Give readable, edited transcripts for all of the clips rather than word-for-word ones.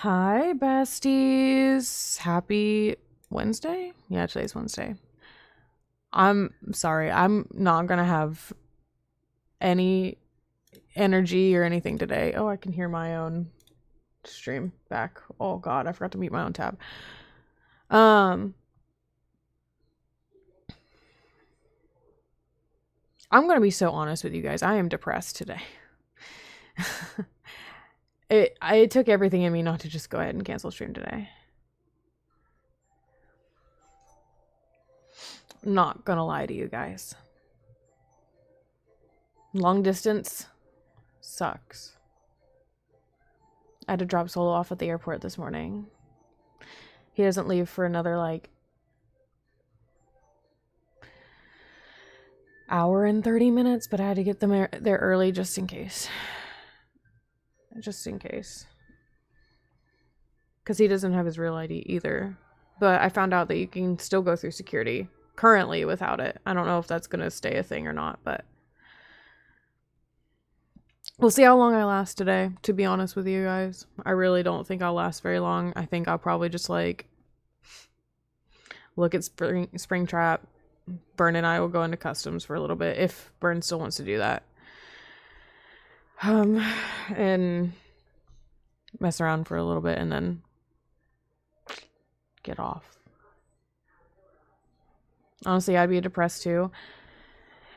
Hi, besties. Happy Wednesday? Yeah, today's Wednesday. I'm sorry. I'm not going to have any energy or anything today. Oh, I can hear my own stream back. Oh, God. I forgot to mute my own tab. I'm going to be so honest with you guys. I am depressed today. It took everything in me not to just go ahead and cancel stream today. Not gonna lie to you guys. Long distance sucks. I had to drop Solo off at the airport this morning. He doesn't leave for another hour and 30 minutes, but I had to get them there early just in case. Just in case. Because he doesn't have his real ID either. But I found out that you can still go through security currently without it. I don't know if that's going to stay a thing or not, but we'll see how long I last today, to be honest with you guys. I really don't think I'll last very long. I think I'll probably just look at Spring Trap. Bern and I will go into customs for a little bit if Bern still wants to do that. And mess around for a little bit and then get off. Honestly, I'd be depressed too.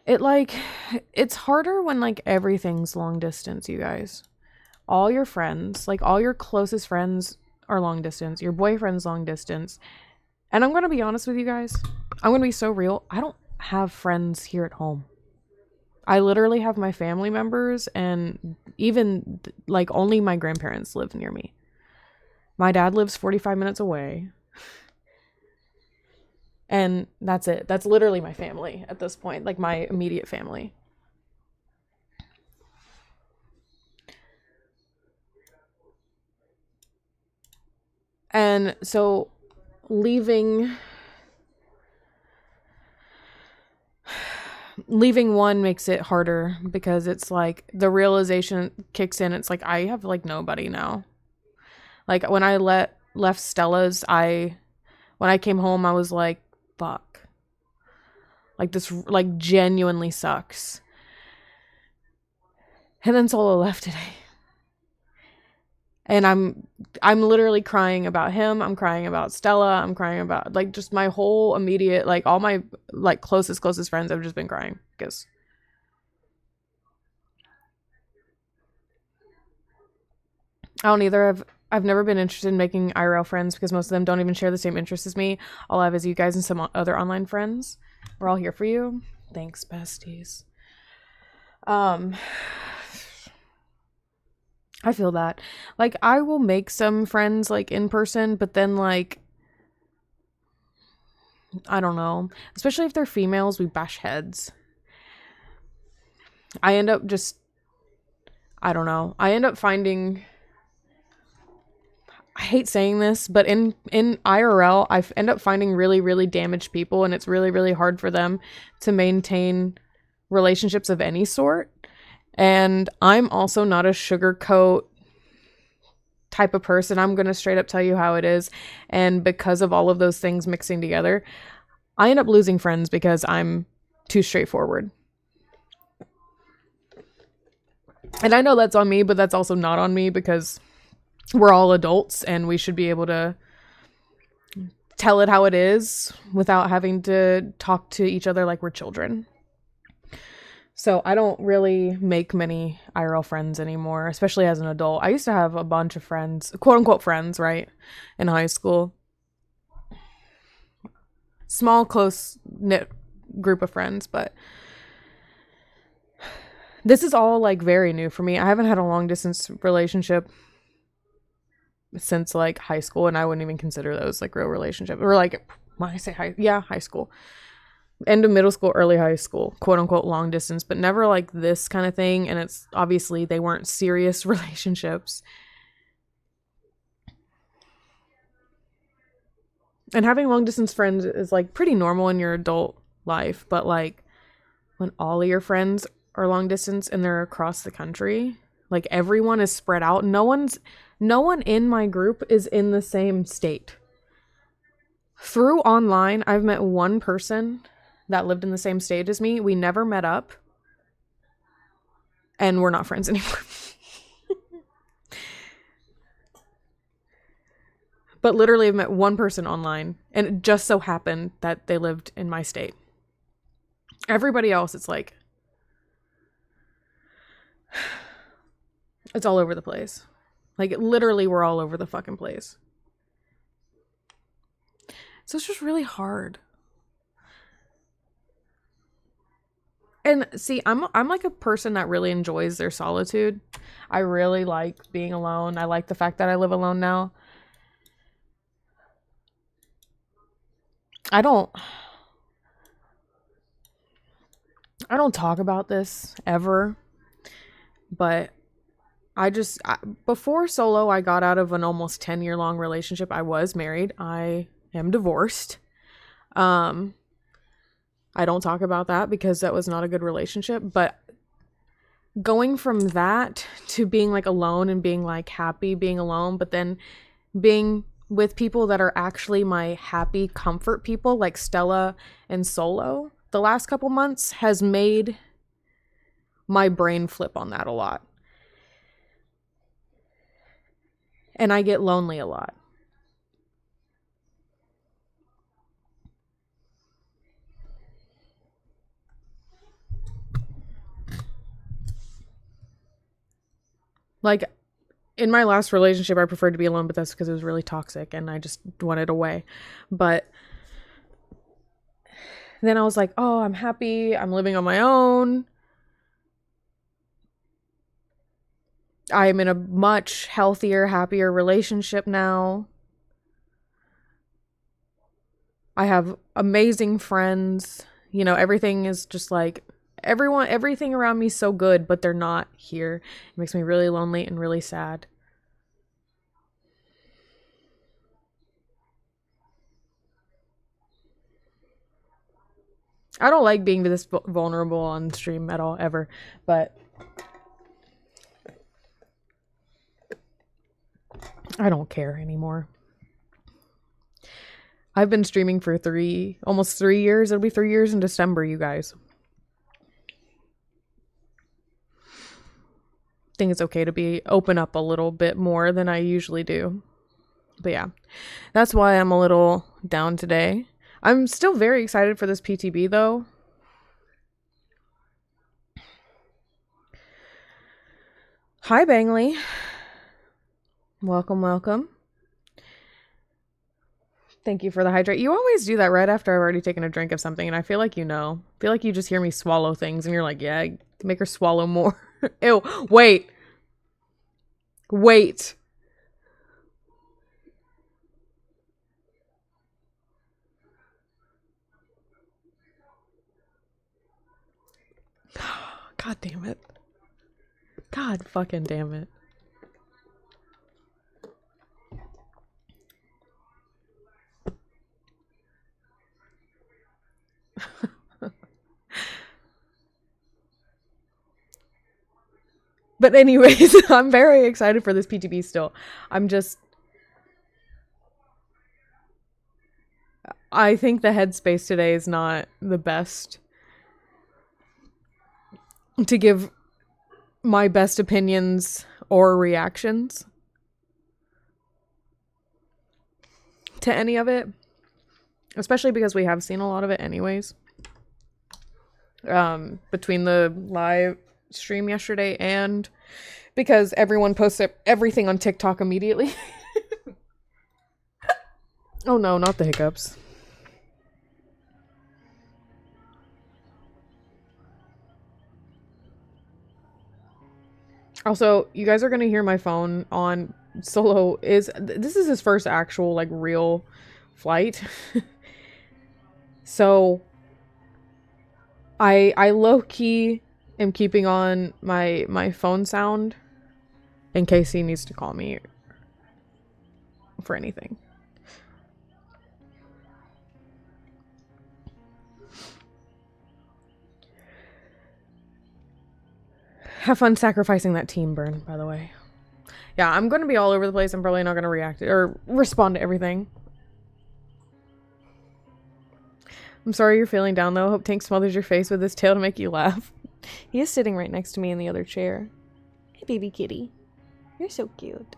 It's harder when everything's long distance, you guys. All your friends, all your closest friends are long distance. Your boyfriend's long distance. And I'm going to be honest with you guys. I'm going to be so real. I don't have friends here at home. I literally have my family members, and even only my grandparents live near me. My dad lives 45 minutes away. And that's it. That's literally my family at this point, my immediate family. And so leaving one makes it harder because it's the realization kicks in. It's I have nobody now. When I left Stella's, when I came home, I was fuck. This genuinely sucks. And then Solo left today. And I'm literally crying about him. I'm crying about Stella. I'm crying about just my whole immediate all my closest friends. I've just been crying because I don't either. I've never been interested in making IRL friends because most of them don't even share the same interests as me. All I have is you guys and some other online friends. We're all here for you. Thanks, besties. I feel that. I will make some friends, in person, but then, I don't know. Especially if they're females, we bash heads. I end up I don't know. I end up finding... I hate saying this, but in IRL, I end up finding really, really damaged people, and it's really, really hard for them to maintain relationships of any sort. And I'm also not a sugarcoat type of person. I'm going to straight up tell you how it is. And because of all of those things mixing together, I end up losing friends because I'm too straightforward. And I know that's on me, but that's also not on me because we're all adults and we should be able to tell it how it is without having to talk to each other like we're children. So I don't really make many IRL friends anymore, especially as an adult. I used to have a bunch of friends, quote unquote friends, right? In high school. Small, close knit group of friends, but this is all very new for me. I haven't had a long distance relationship since high school, and I wouldn't even consider those real relationships. Or when I say high school. End of middle school, early high school, quote unquote long distance, but never this kind of thing. And it's obviously they weren't serious relationships. And having long distance friends is pretty normal in your adult life, but when all of your friends are long distance and they're across the country, Like everyone is spread out. No one in my group is in the same state. Through online, I've met one person that lived in the same state as me. We never met up. And we're not friends anymore. But literally I've met one person online, and it just so happened that they lived in my state. Everybody else, it's like, it's all over the place. Like, literally, we're all over the fucking place. So it's just really hard. And see, I'm like a person that really enjoys their solitude. I really like being alone. I like the fact that I live alone now. I don't talk about this ever, but before solo, I got out of an almost 10-year long relationship. I was married. I am divorced. I don't talk about that because that was not a good relationship, but going from that to being like alone and being like happy being alone, but then being with people that are actually my happy comfort people like Stella and Solo, the last couple months has made my brain flip on that a lot. And I get lonely a lot. Like, in my last relationship, I preferred to be alone, but that's because it was really toxic and I just wanted away. But then I was like, oh, I'm happy. I'm living on my own. I'm in a much healthier, happier relationship now. I have amazing friends. You know, everything is just like, everything around me is so good, but they're not here. It makes me really lonely and really sad. I don't like being this vulnerable on stream at all, ever, but I don't care anymore. I've been streaming for almost 3 years. It'll be 3 years in December, you guys. I think it's okay to open up a little bit more than I usually do. But yeah, that's why I'm a little down today. I'm still very excited for this PTB though. Hi, Bangley. Welcome, welcome. Thank you for the hydrate. You always do that right after I've already taken a drink of something, and I feel like you know. I feel like you just hear me swallow things, and you're like, yeah, make her swallow more. Ew, wait. Wait. God damn it. God fucking damn it. But anyways, I'm very excited for this PTB still. I think the headspace today is not the best to give my best opinions or reactions to any of it. Especially because we have seen a lot of it anyways. Between the live stream yesterday and because everyone posted everything on TikTok immediately. Oh no, not the hiccups. Also, you guys are gonna hear my phone on Solo this is his first actual like real flight. So I low-key am keeping on my phone sound in case he needs to call me for anything. Have fun sacrificing that team burn, by the way. Yeah, I'm going to be all over the place. I'm probably not going to react or respond to everything. I'm sorry you're feeling down, though. Hope Tank smothers your face with his tail to make you laugh. He is sitting right next to me in the other chair. Hey, baby kitty. You're so cute.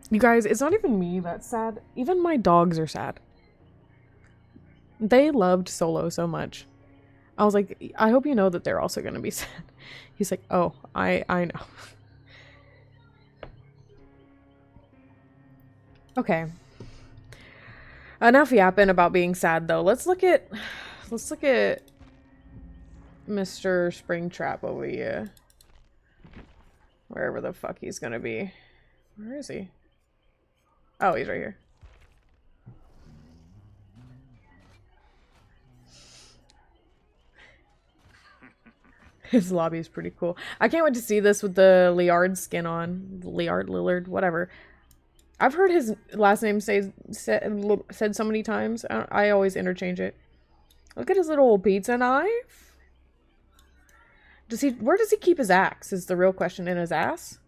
You guys, it's not even me that's sad. Even my dogs are sad. They loved Solo so much. I was like, I hope you know that they're also going to be sad. He's like, oh, I know. Okay. Enough yapping about being sad, though. Let's look at Mr. Springtrap over here. Wherever the fuck he's gonna be. Where is he? Oh, he's right here. His lobby is pretty cool. I can't wait to see this with the Liard skin on. Lillard, whatever. I've heard his last name said so many times. I always interchange it. Look at his little pizza knife. Where does he keep his axe is the real question. In his ass?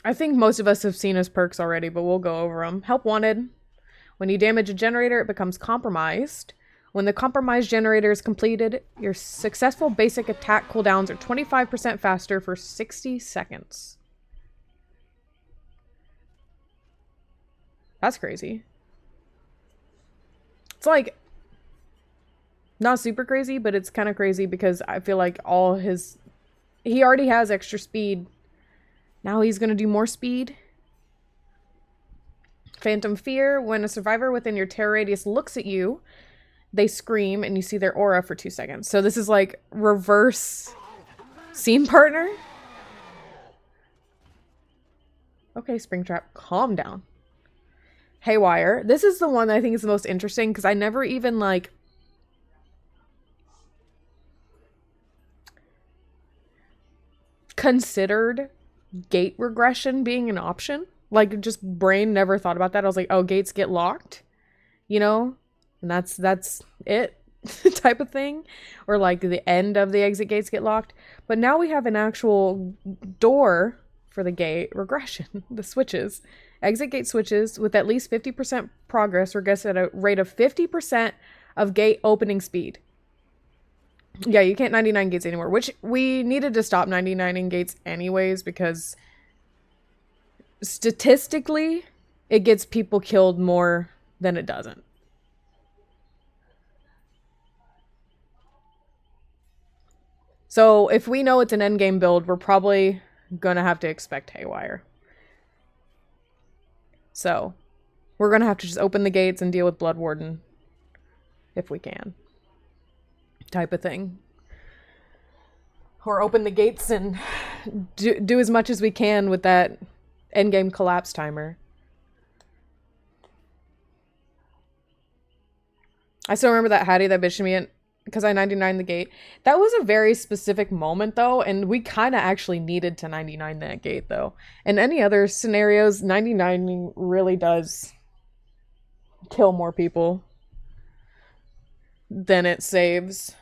I think most of us have seen his perks already, but we'll go over them. Help wanted. When you damage a generator, it becomes compromised. When the compromised generator is completed, your successful basic attack cooldowns are 25% faster for 60 seconds. That's crazy. It's like not super crazy, but it's kind of crazy because I feel like he already has extra speed. Now he's going to do more speed. Phantom Fear. When a survivor within your terror radius looks at you, they scream and you see their aura for 2 seconds. So this is like reverse scene partner. Okay, Springtrap, calm down. Haywire. This is the one that I think is the most interesting because I never even like considered gate regression being an option. Like just brain never thought about that. I was like, oh, gates get locked, you know? And that's it type of thing. Or like the end of the exit gates get locked. But now we have an actual door for the gate regression. The switches. Exit gate switches with at least 50% progress regress at a rate of 50% of gate opening speed. Yeah, you can't 99 gates anymore, which we needed to stop 99ing gates anyways because statistically it gets people killed more than it doesn't. So if we know it's an endgame build, we're probably gonna have to expect Haywire. So, we're going to have to just open the gates and deal with Blood Warden. If we can. Type of thing. Or open the gates and do as much as we can with that endgame collapse timer. I still remember that Hattie that bitched me because I 99'd the gate. That was a very specific moment, though, and we kind of actually needed to 99 that gate, though. In any other scenarios, 99 really does kill more people than it saves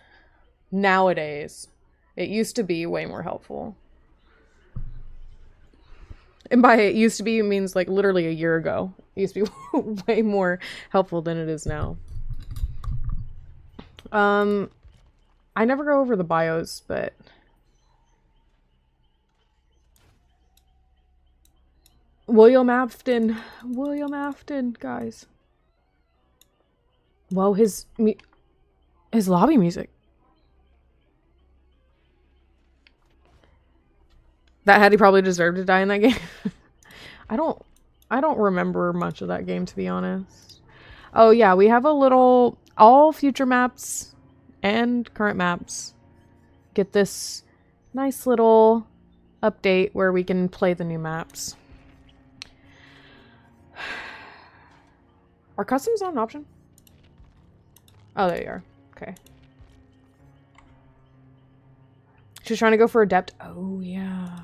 nowadays. It used to be way more helpful. And by it used to be, it means like literally a year ago. It used to be way more helpful than it is now. I never go over the bios, but William Afton, guys. Whoa, his lobby music. That Hattie probably deserved to die in that game. I don't remember much of that game, to be honest. Oh yeah, we have a little all future maps and current maps get this nice little update where we can play the new maps. Are customs not an option? Oh, there you are. Okay. She's trying to go for adept. Oh, yeah.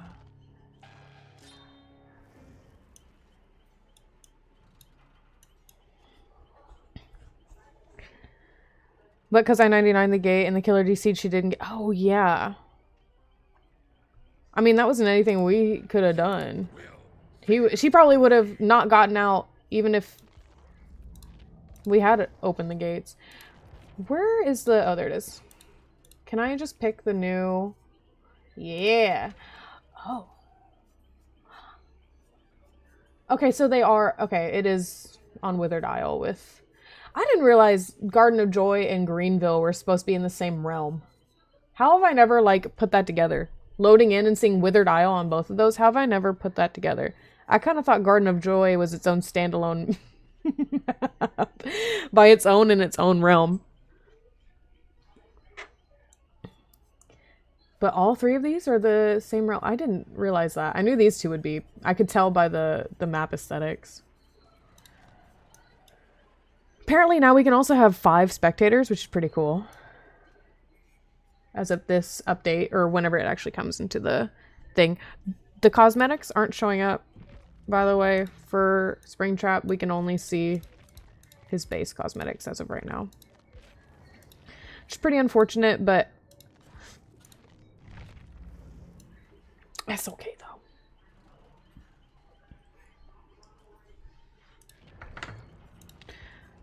But because I 99 the gate and the killer DC'd, she didn't get... Oh, yeah. I mean, that wasn't anything we could have done. She probably would have not gotten out even if we had opened the gates. Where is the... Oh, there it is. Can I just pick the new... Yeah. Oh. Okay, so they are... Okay, it is on Withered Isle with... I didn't realize Garden of Joy and Greenville were supposed to be in the same realm. How have I never, like, put that together? Loading in and seeing Withered Isle on both of those, how have I never put that together? I kind of thought Garden of Joy was its own standalone map by its own in its own realm. But all three of these are the same realm. I didn't realize that. I knew these two would be. I could tell by the map aesthetics. Apparently now we can also have 5 spectators, which is pretty cool. As of this update, or whenever it actually comes into the thing. The cosmetics aren't showing up, by the way, for Springtrap. We can only see his base cosmetics as of right now. Which is pretty unfortunate, but it's okay though.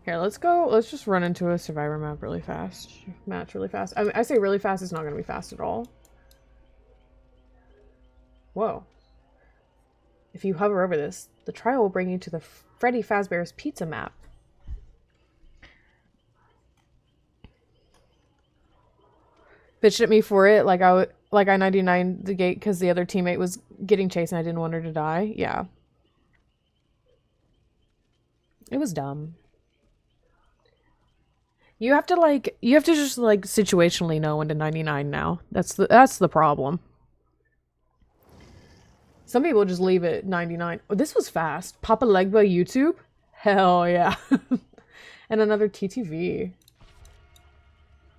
Here, let's go. Let's just run into a survivor map really fast. Match really fast. I mean, I say really fast, it's not going to be fast at all. Whoa. If you hover over this, the trial will bring you to the Freddy Fazbear's Pizza map. Bitched at me for it, like I 99 the gate because the other teammate was getting chased and I didn't want her to die. Yeah. It was dumb. You have to just like situationally know when to 99 now. That's the problem. Some people just leave it 99. Oh, this was fast. Papa Legba YouTube? Hell yeah. And another TTV.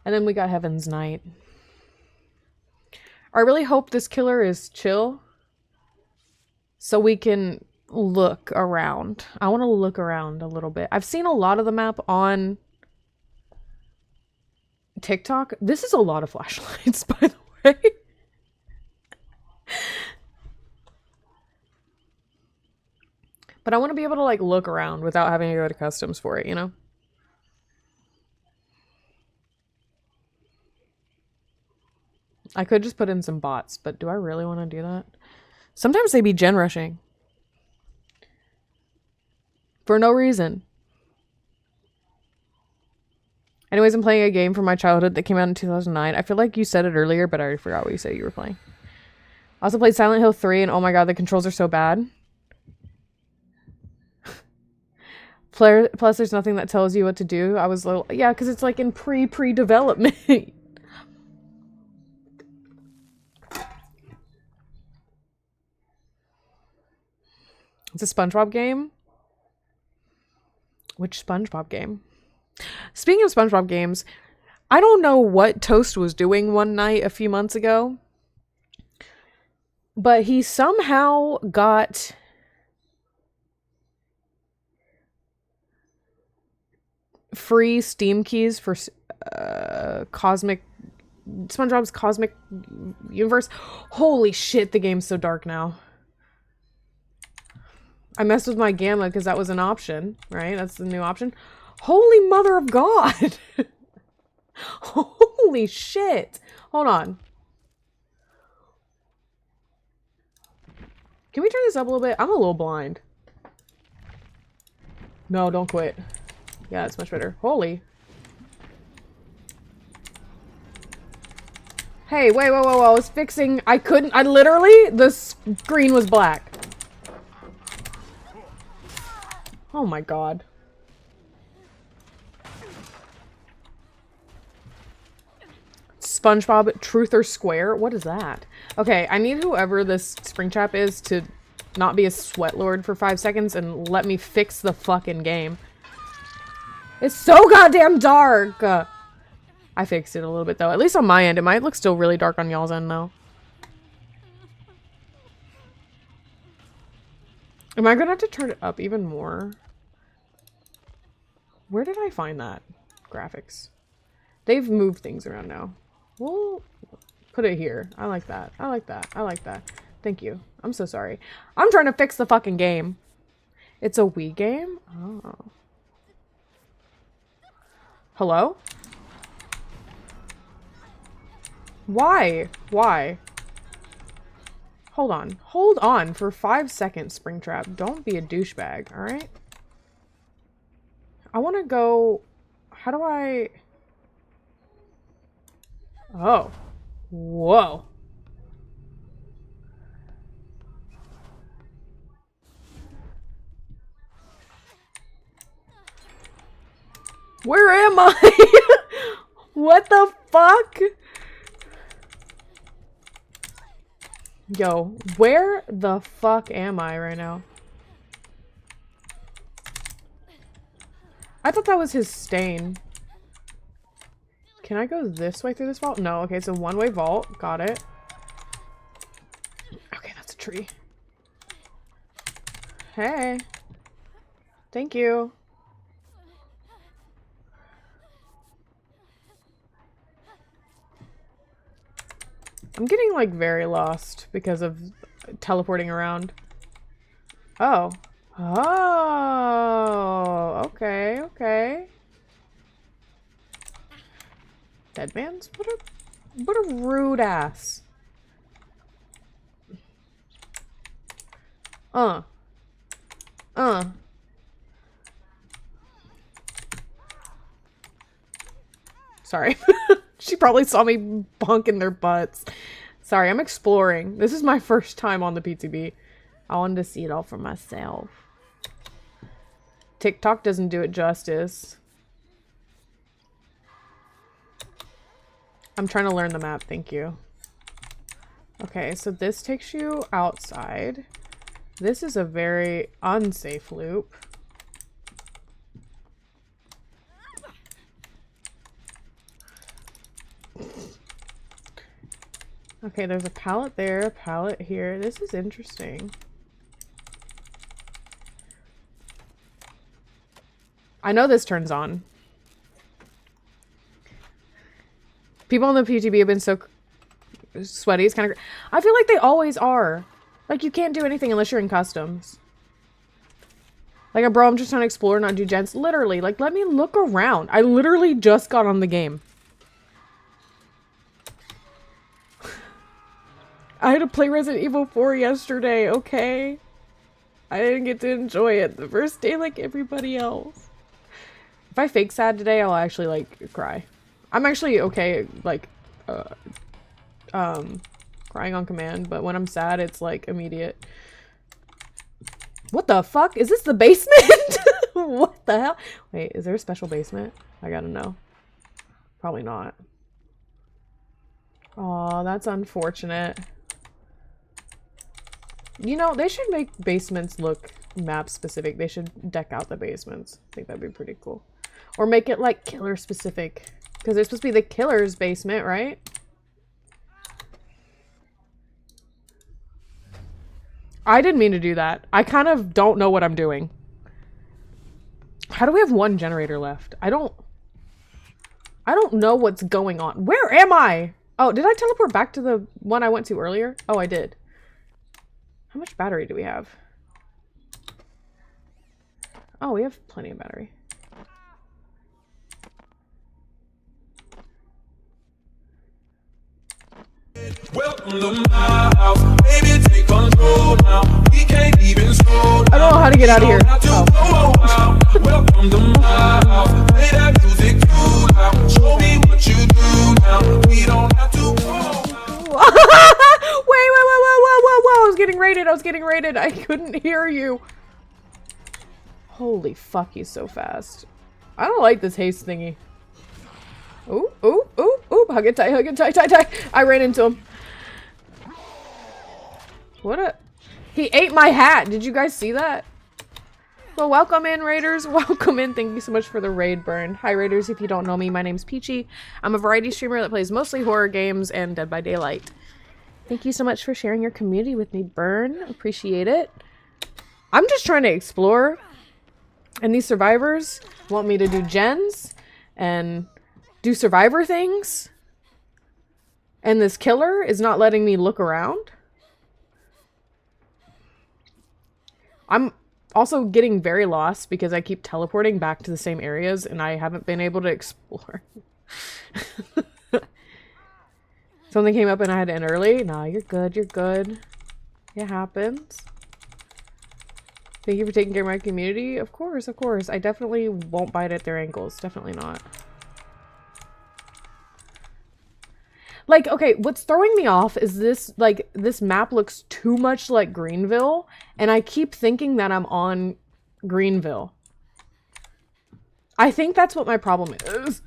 And then we got Heaven's Night. I really hope this killer is chill. So we can look around. I want to look around a little bit. I've seen a lot of the map on TikTok. This is a lot of flashlights, by the way. But I want to be able to like look around without having to go to customs for it, you know? I could just put in some bots, but do I really want to do that? Sometimes they be gen rushing. For no reason. Anyways, I'm playing a game from my childhood that came out in 2009. I feel like you said it earlier, but I already forgot what you said you were playing. I also played Silent Hill 3, and oh my god, the controls are so bad. Plus, there's nothing that tells you what to do. I was little... Yeah, because it's like in pre-development. It's a SpongeBob game? Which SpongeBob game? Speaking of SpongeBob games, I don't know what Toast was doing one night a few months ago, but he somehow got free Steam keys for SpongeBob's Cosmic Universe. Holy shit, the game's so dark now. I messed with my gamma because that was an option, right? That's the new option. Holy mother of God. Holy shit. Hold on. Can we turn this up a little bit? I'm a little blind. No, don't quit. Yeah, it's much better. Holy. Hey, wait, whoa, whoa, whoa. I was fixing... I couldn't... I literally... The screen was black. Oh my god. SpongeBob Truth or Square? What is that? Okay, I need whoever this Springtrap is to not be a sweatlord for 5 seconds and let me fix the fucking game. It's so goddamn dark! I fixed it a little bit though. At least on my end. It might look still really dark on y'all's end though. Am I gonna have to turn it up even more? Where did I find that? Graphics. They've moved things around now. We'll put it here. I like that. I like that. I like that. Thank you. I'm so sorry. I'm trying to fix the fucking game. It's a Wii game? Oh. Hello? Why? Why? Hold on. Hold on for 5 seconds, Springtrap. Don't be a douchebag, alright? I want to go... How do I... Oh. Whoa. Where am I? What the fuck? Yo, where the fuck am I right now? I thought that was his stain. Can I go this way through this vault? No. Okay, it's a one-way vault. Got it. Okay, that's a tree. Hey. Thank you. I'm getting, like, very lost because of teleporting around. Oh. Oh. Okay, okay. Deadman's? What a rude ass. Sorry. She probably saw me bonking their butts. Sorry, I'm exploring. This is my first time on the PTB. I wanted to see it all for myself. TikTok doesn't do it justice. I'm trying to learn the map, thank you. Okay, so this takes you outside. This is a very unsafe loop. Okay, there's a pallet there, a pallet here. This is interesting. I know this turns on. People on the PTB have been so sweaty. It's kind of... I feel like they always are. Like, you can't do anything unless you're in customs. Like, bro, I'm just trying to explore, not do gens. Literally, like, let me look around. I literally just got on the game. I had to play Resident Evil 4 yesterday, okay? I didn't get to enjoy it the first day like everybody else. If I fake sad today, I'll actually, like, cry. I'm actually okay, like, crying on command, but when I'm sad, it's, like, immediate. What the fuck? Is this the basement? What the hell? Wait, is there a special basement? I gotta know. Probably not. Aw, that's unfortunate. You know, they should make basements look map specific. They should deck out the basements. I think that'd be pretty cool. Or make it like killer specific. Because it's supposed to be the killer's basement, right? I didn't mean to do that. I kind of don't know what I'm doing. How do we have one generator left? I don't know what's going on. Where am I? Oh, did I teleport back to the one I went to earlier? Oh, I did. How much battery do we have? Oh, we have plenty of battery. Welcome to my house. Baby, take control now. We can't even slow down. I don't know how to get out of here. Oh. Welcome to my house. Play that music too loud. Show me what you do now. We don't have to go. Whoa. I was getting raided. I couldn't hear you. Holy fuck, he's so fast. I don't like this haste thingy. Ooh. Hug it tight. I ran into him. He ate my hat. Did you guys see that? Well, welcome in, raiders. Welcome in. Thank you so much for the raid burn. Hi, raiders. If you don't know me, my name's Peachy. I'm a variety streamer that plays mostly horror games and Dead by Daylight. Thank you so much for sharing your community with me, Burn. Appreciate it. I'm just trying to explore. And these survivors want me to do gens and do survivor things. And this killer is not letting me look around. I'm also getting very lost because I keep teleporting back to the same areas and I haven't been able to explore. Something came up and I had to end early. Nah, you're good, you're good. It happens. Thank you for taking care of my community. Of course, of course. I definitely won't bite at their ankles. Definitely not. Like, okay, what's throwing me off is this, like, this map looks too much like Greenville, and I keep thinking that I'm on Greenville. I think that's what my problem is.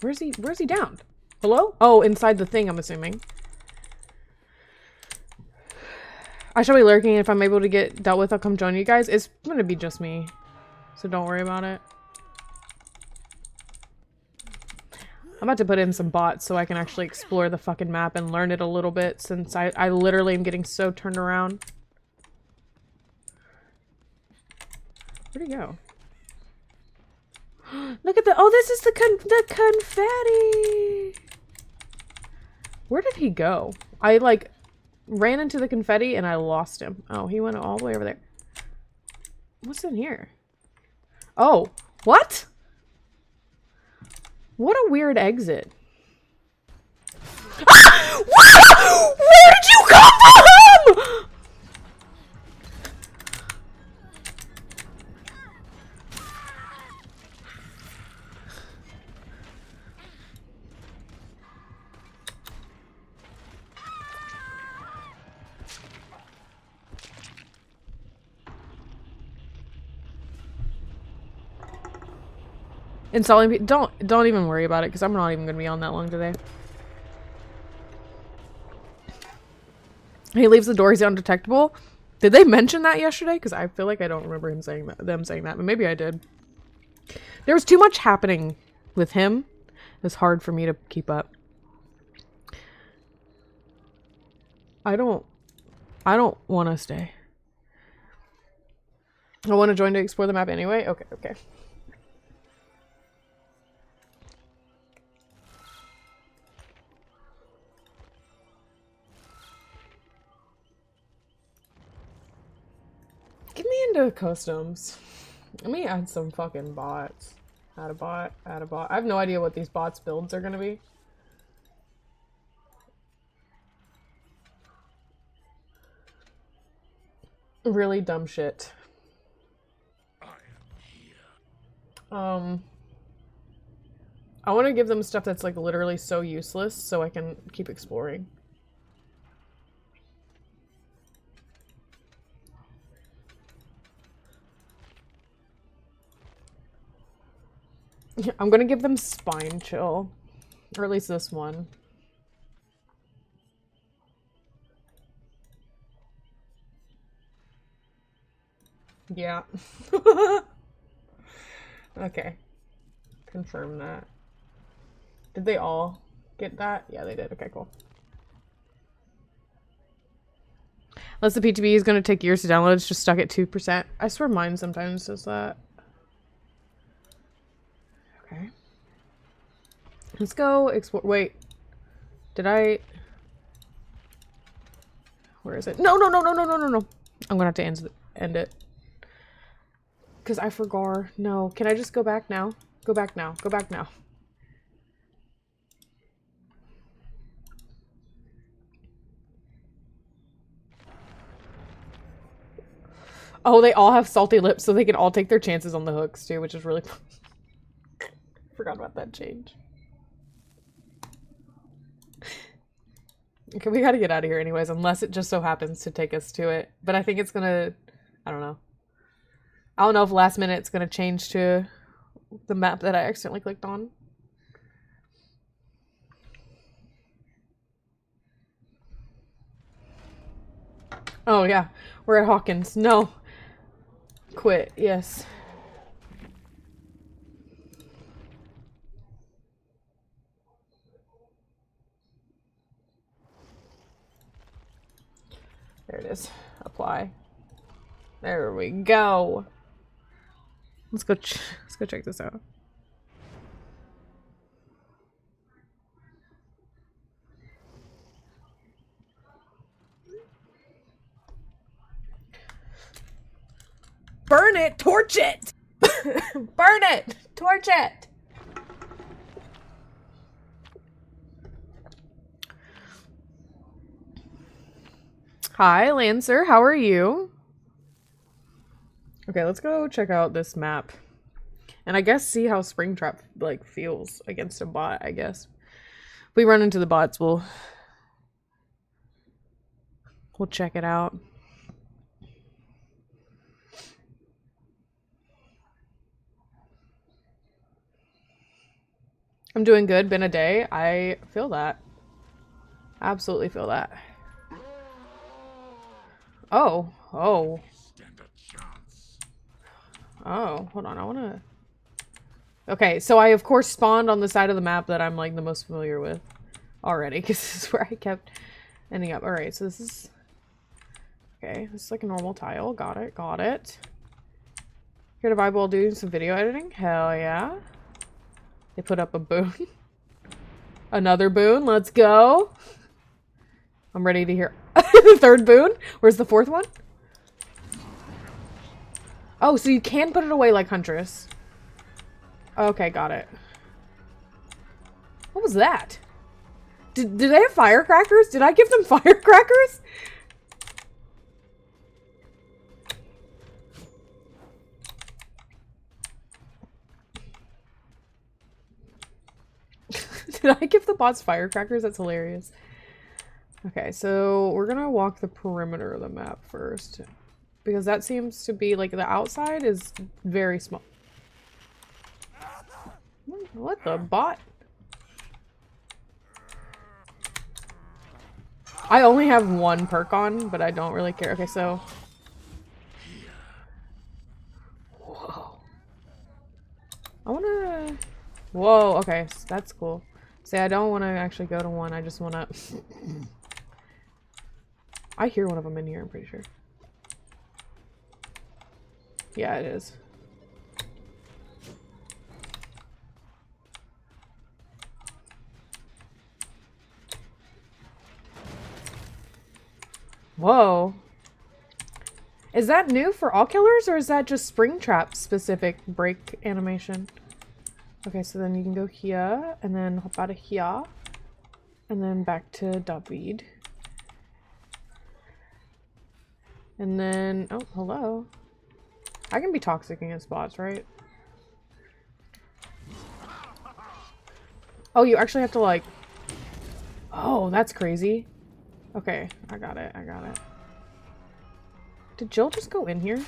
Where's he down? Hello? Oh, inside the thing, I'm assuming. I shall be lurking. If I'm able to get dealt with, I'll come join you guys. It's gonna be just me. So don't worry about it. I'm about to put in some bots so I can actually explore the fucking map and learn it a little bit since I literally am getting so turned around. Where'd he go? Look at the- oh, this is the confetti! Where did he go? I, like, ran into the confetti and I lost him. Oh, he went all the way over there. What's in here? Oh, what? What a weird exit. Ah! Where did you come from? Installing don't even worry about it because I'm not even gonna be on that long today. He leaves the doors undetectable. Did they mention that yesterday? Because I feel like I don't remember him saying that. Them saying that, but maybe I did. There was too much happening with him. It was hard for me to keep up. I don't want to stay. I want to join to explore the map anyway. Okay, okay. Get me into customs. Let me add some fucking bots. Add a bot, add a bot. I have no idea what these bots' builds are gonna be. Really dumb shit. I want to give them stuff that's like literally so useless so I can keep exploring. I'm gonna give them spine chill. Or at least this one. Yeah. Okay. Confirm that. Did they all get that? Yeah, they did. Okay, cool. Unless the PTB is going to take years to download, it's just stuck at 2%. I swear mine sometimes does that. Okay. Let's go explore. Wait. Did I... Where is it? No, no, no, no, no, no, no, no. I'm going to have to end it. Because I forgot. No. Can I just go back now? Go back now. Go back now. Oh, they all have salty lips, so they can all take their chances on the hooks, too, which is really fun. Forgot about that change. Okay, we gotta get out of here anyways, unless it just so happens to take us to it. But I think it's gonna... I don't know. I don't know if last minute it's gonna change to the map that I accidentally clicked on. Oh, yeah. We're at Hawkins. No. Quit. Yes. There it is. Apply. There we go. Let's go check this out. Burn it! Torch it! Burn it! Torch it! Hi, Lancer. How are you? Okay, let's go check out this map. And I guess see how Springtrap, like, feels against a bot, I guess. If we run into the bots, we'll check it out. I'm doing good. Been a day. I feel that. Absolutely feel that. Oh. Oh. Oh, hold on. I want to... Okay, so I, of course, spawned on the side of the map that I'm, like, the most familiar with already, because this is where I kept ending up. Alright, so this is... Okay, this is like a normal tile. Got it, got it. Here to vibe while doing some video editing? Hell yeah. They put up a boon. Another boon. Let's go. I'm ready to hear the third boon. Where's the fourth one? Oh, so you can put it away like Huntress. Okay, got it. What was that? Did they have firecrackers? Did I give them firecrackers? Did I give the bots firecrackers? That's hilarious. Okay, so we're gonna walk the perimeter of the map first. Because that seems to be, like, the outside is very small. What the bot? I only have one perk on, but I don't really care. Okay, so... Whoa. I wanna... Whoa, okay, so that's cool. See, I don't want to actually go to one, I just want to... I hear one of them in here, I'm pretty sure. Yeah, it is. Whoa. Is that new for all killers, or is that just Springtrap specific break animation? Okay, so then you can go here, and then hop out of here, and then back to David. And then, oh, hello. I can be toxic against bots, right? Oh, you actually have to, like... Oh, that's crazy. Okay, I got it, I got it. Did Jill just go in here?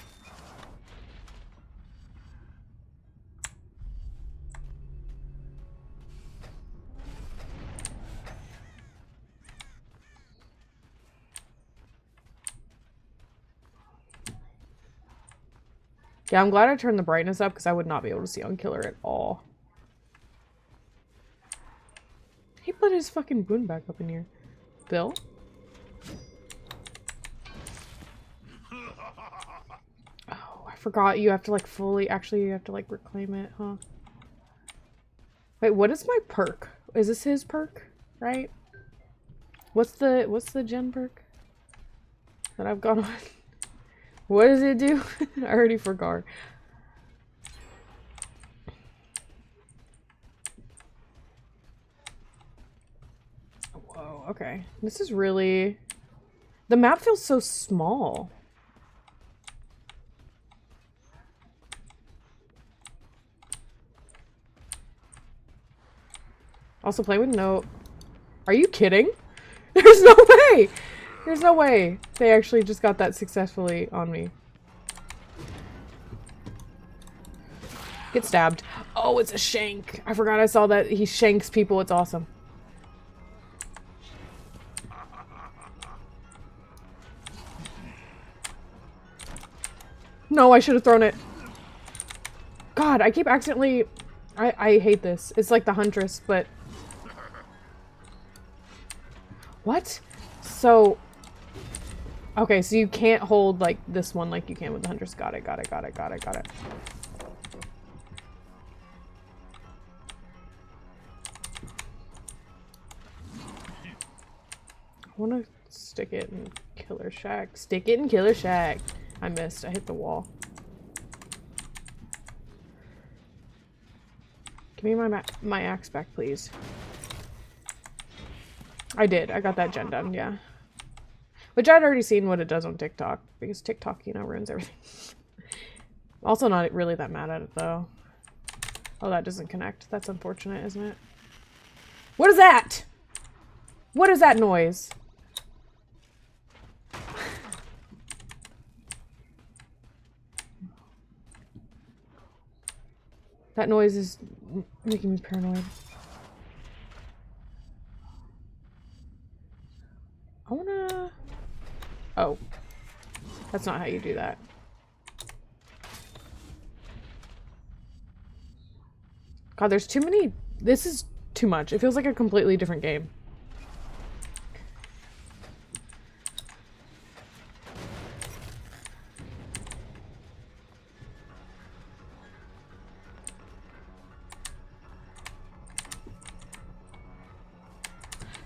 Yeah, I'm glad I turned the brightness up because I would not be able to see on Killer at all. He put his fucking boon back up in here. Bill? Oh, I forgot you have to like fully, actually you have to like reclaim it, huh? Wait, what is my perk? Is this his perk? Right? What's the gen perk that I've got on? What does it do? I already forgot. Whoa, okay. This is really... The map feels so small. Also play with no... Are you kidding? There's no way! There's no way they actually just got that successfully on me. Get stabbed. Oh, it's a shank. I forgot I saw that he shanks people. It's awesome. No, I should have thrown it. God, I keep accidentally... I hate this. It's like the Huntress, but... What? So... Okay, so you can't hold like this one like you can with the hunters. Got it, got it, got it, got it, got it. I wanna stick it in Killer Shack. Stick it in Killer Shack. I missed. I hit the wall. Give me my axe back, please. I did. I got that gen done, yeah. Which I'd already seen what it does on TikTok, because TikTok, you know, ruins everything. Also not really that mad at it, though. Oh, that doesn't connect. That's unfortunate, isn't it? What is that? What is that noise? That noise is making me paranoid. I wanna... Oh. That's not how you do that. God, there's too many... This is too much. It feels like a completely different game.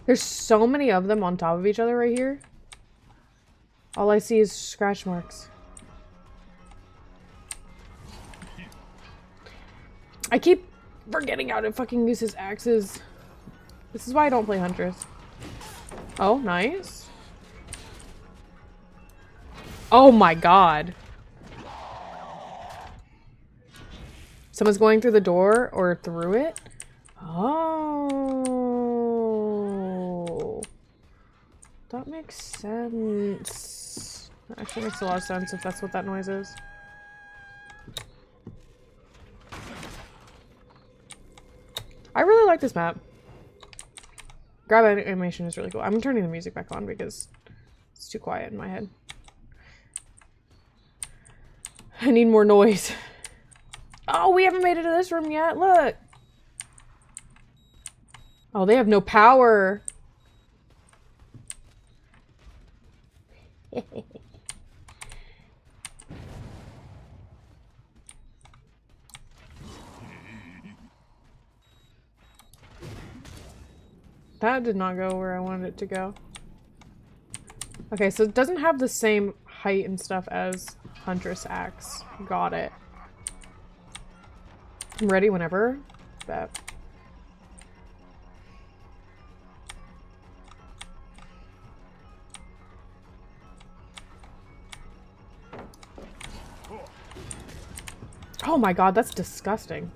There's so many of them on top of each other right here. All I see is scratch marks. I keep forgetting how to fucking use his axes. This is why I don't play Huntress. Oh, nice. Oh my god. Someone's going through the door or through it? Oh. That makes sense. That actually makes a lot of sense if that's what that noise is. I really like this map. Grab animation is really cool. I'm turning the music back on because it's too quiet in my head. I need more noise. Oh, we haven't made it to this room yet. Look. Oh, they have no power. That did not go where I wanted it to go. Okay, so it doesn't have the same height and stuff as Huntress Axe. Got it. I'm ready whenever. Bet. Oh my god, that's disgusting.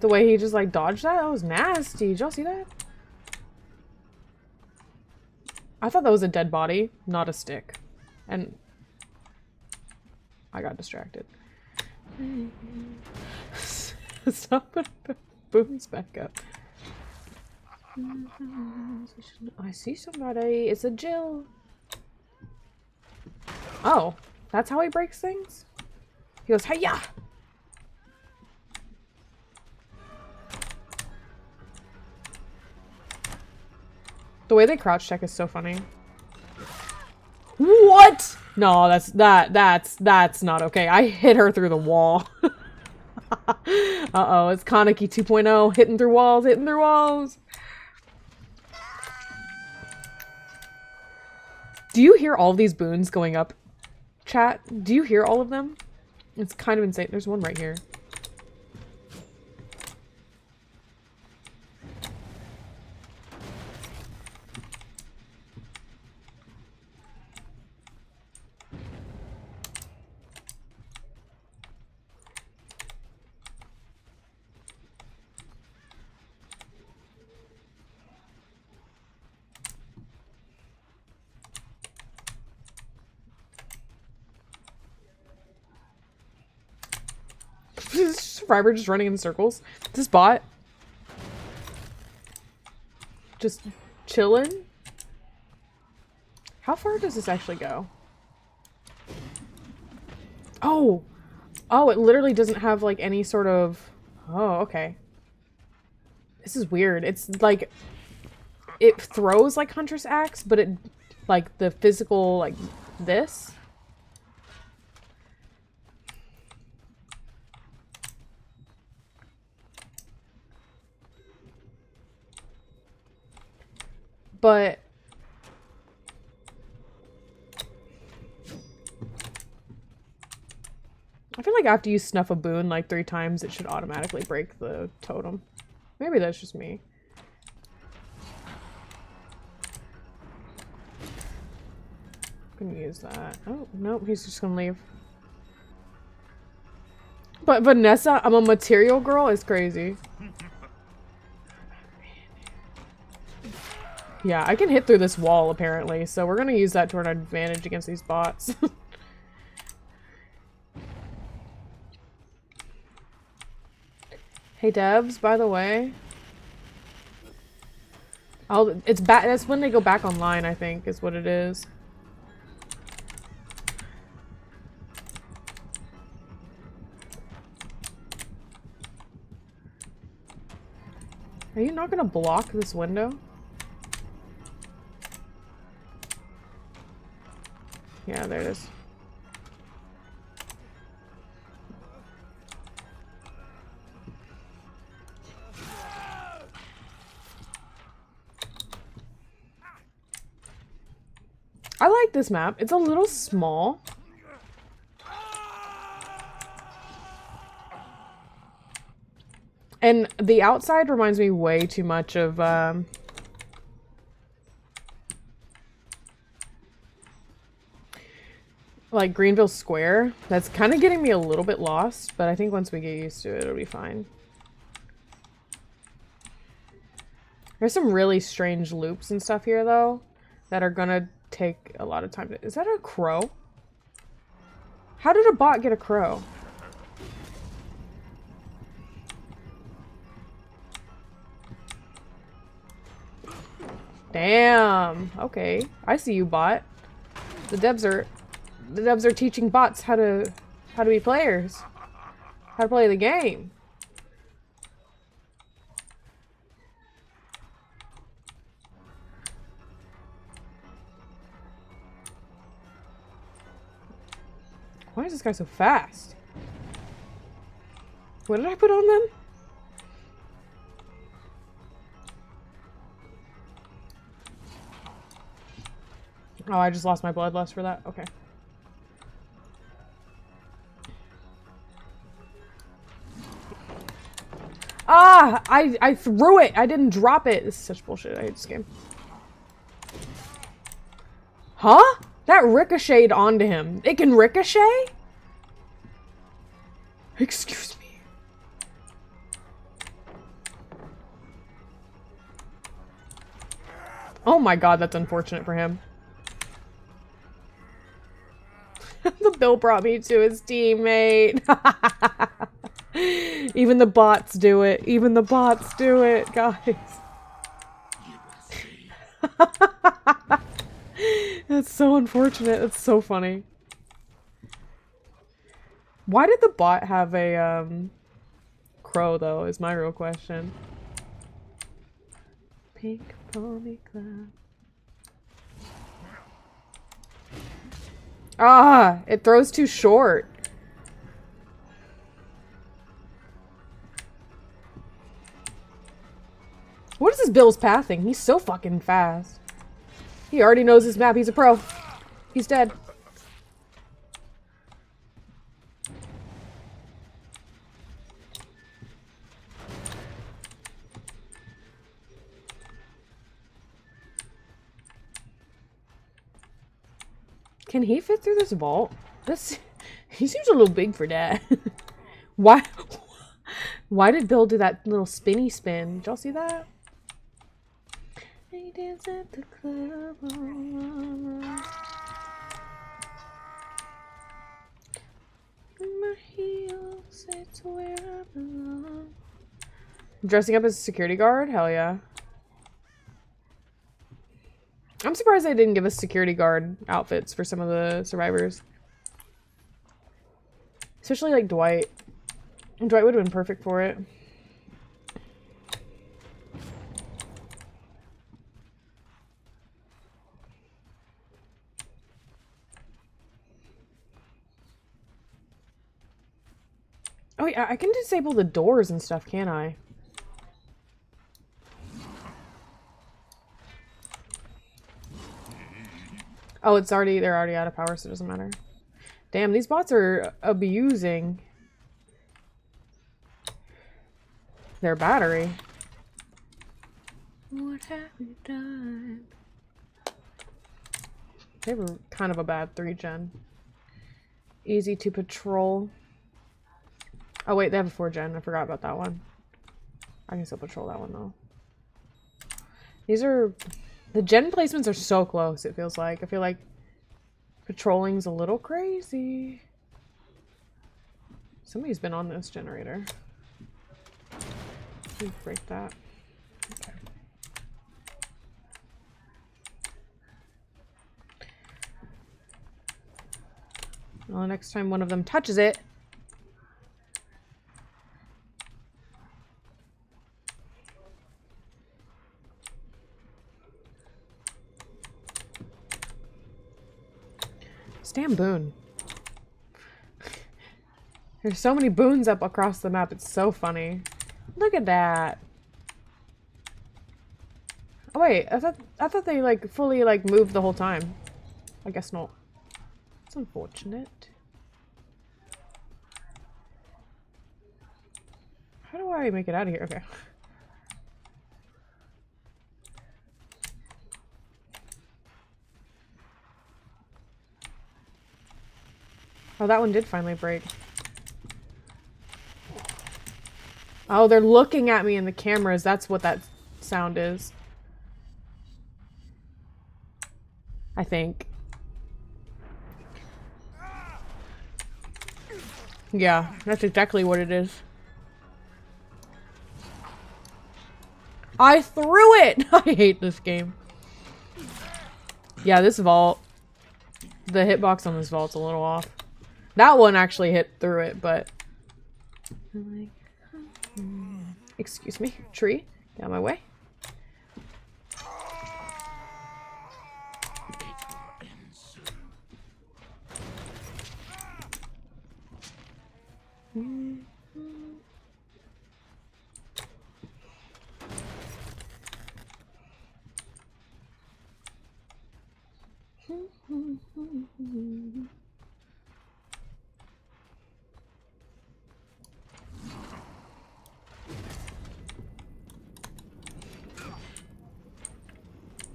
The way he just like dodged that was nasty. Did y'all see that? I thought that was a dead body, not a stick. And I got distracted. Stop putting the booms back up. I see somebody. It's a Jill. Oh, that's how he breaks things? He goes, hi-ya! The way they crouch check is so funny. What? No, that's not okay. I hit her through the wall. Uh-oh, it's Kaneki 2.0, hitting through walls, hitting through walls. Do you hear all these boons going up, chat? Do you hear all of them? It's kind of insane. There's one right here. Survivor just running in circles. This bot just chilling. How far does this actually go? Oh, oh, it literally doesn't have like any sort of. Oh, okay. This is weird. It's like it throws like Hunter's Axe, but it, like, the physical, like, this. But I feel like after you snuff a boon like 3 times, it should automatically break the totem. Maybe that's just me. Gonna use that. Oh, nope, he's just gonna leave. But Vanessa, I'm a material girl, is crazy. Yeah, I can hit through this wall, apparently, so we're gonna use that to our advantage against these bots. Hey, Devs, by the way. It's back. That's when they go back online, I think, is what it is. Are you not gonna block this window? Yeah, there it is. I like this map. It's a little small. And the outside reminds me way too much of, like Greenville Square. That's kind of getting me a little bit lost, but I think once we get used to it, it'll be fine. There's some really strange loops and stuff here, though, that are gonna take a lot of time to— Is that a crow? How did a bot get a crow? Damn. Okay. I see you, bot. The devs are teaching bots how to be players. How to play the game. Why is this guy so fast? What did I put on them? Oh, I just lost my bloodlust for that? Okay. Ah! I threw it! I didn't drop it! This is such bullshit. I hate this game. Huh? That ricocheted onto him. It can ricochet? Excuse me. Oh my god, that's unfortunate for him. The Bill brought me to his teammate. Even the bots do it. Even the bots do it, guys. That's so unfortunate. That's so funny. Why did the bot have a crow though, is my real question. Pink pony cloud. Ah, it throws too short. What is this Bill's pathing? He's so fucking fast. He already knows his map. He's a pro. He's dead. Can he fit through this vault? He seems a little big for that. Why did Bill do that little spinny spin? Did y'all see that? They dance at the club. My heels say to where I belong. Dressing up as a security guard? Hell yeah. I'm surprised they didn't give us security guard outfits for some of the survivors. Especially like Dwight. Dwight would have been perfect for it. Oh, yeah, I can disable the doors and stuff, can't I? Oh, they're already out of power, so it doesn't matter. Damn, these bots are abusing their battery. What have you done? They were kind of a bad 3-gen. Easy to patrol. Oh wait, they have a 4-gen. I forgot about that one. I can still patrol that one though. These are... The gen placements are so close, it feels like. I feel like patrolling's a little crazy. Somebody's been on this generator. Let me break that. Okay. Well, next time one of them touches it. Damn boon. There's so many boons up across the map. It's so funny. Look at that. Oh wait, I thought they like fully like moved the whole time. I guess not. It's unfortunate. How do I make it out of here? Okay. Oh, that one did finally break. Oh, they're looking at me in the cameras. That's what that sound is. I think. Yeah, that's exactly what it is. I threw it! I hate this game. Yeah, this vault. The hitbox on this vault's a little off. That one actually hit through it, but... Excuse me, tree. Get out of my way.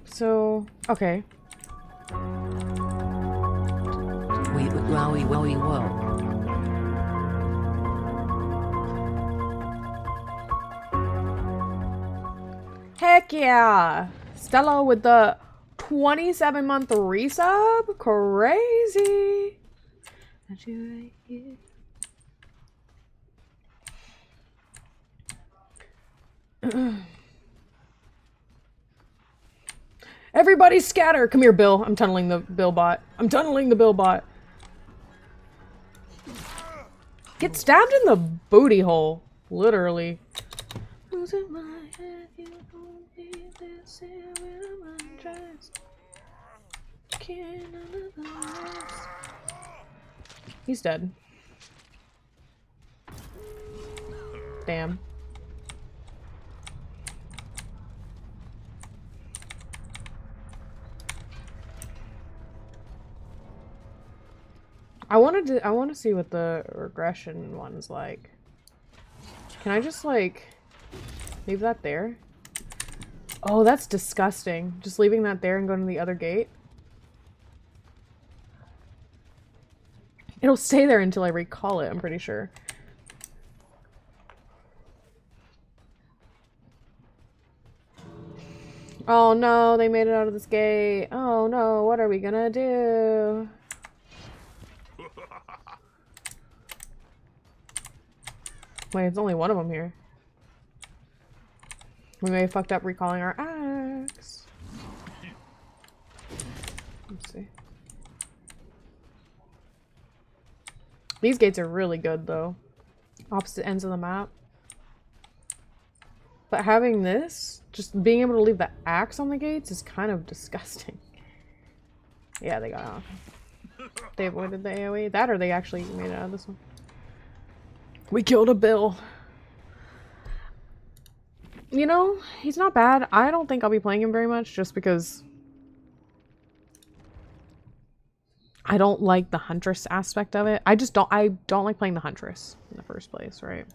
So, okay. Wowie wowie whoa. Heck yeah! Stella with the 27-month resub? Crazy! Everybody scatter! Come here, Bill. I'm tunneling the Bill bot. I'm tunneling the Bill bot. Get stabbed in the booty hole. Literally. Losing my head, you don't need this here with my dress. He's dead. Damn. I want to see what the regression one's like. Can I just like leave that there? Oh, that's disgusting. Just leaving that there and going to the other gate. It'll stay there until I recall it, I'm pretty sure. Oh no, they made it out of this gate. Oh no, what are we gonna do? Wait, it's only one of them here. We may have fucked up recalling our axe. Let's see. These gates are really good though. Opposite ends of the map. But having this, just being able to leave the axe on the gates is kind of disgusting. Yeah, they got off. They avoided the AoE. That or they actually made it out of this one. We killed a Bill. You know, he's not bad. I don't think I'll be playing him very much just because I don't like the Huntress aspect of it. I don't like playing the Huntress in the first place, right?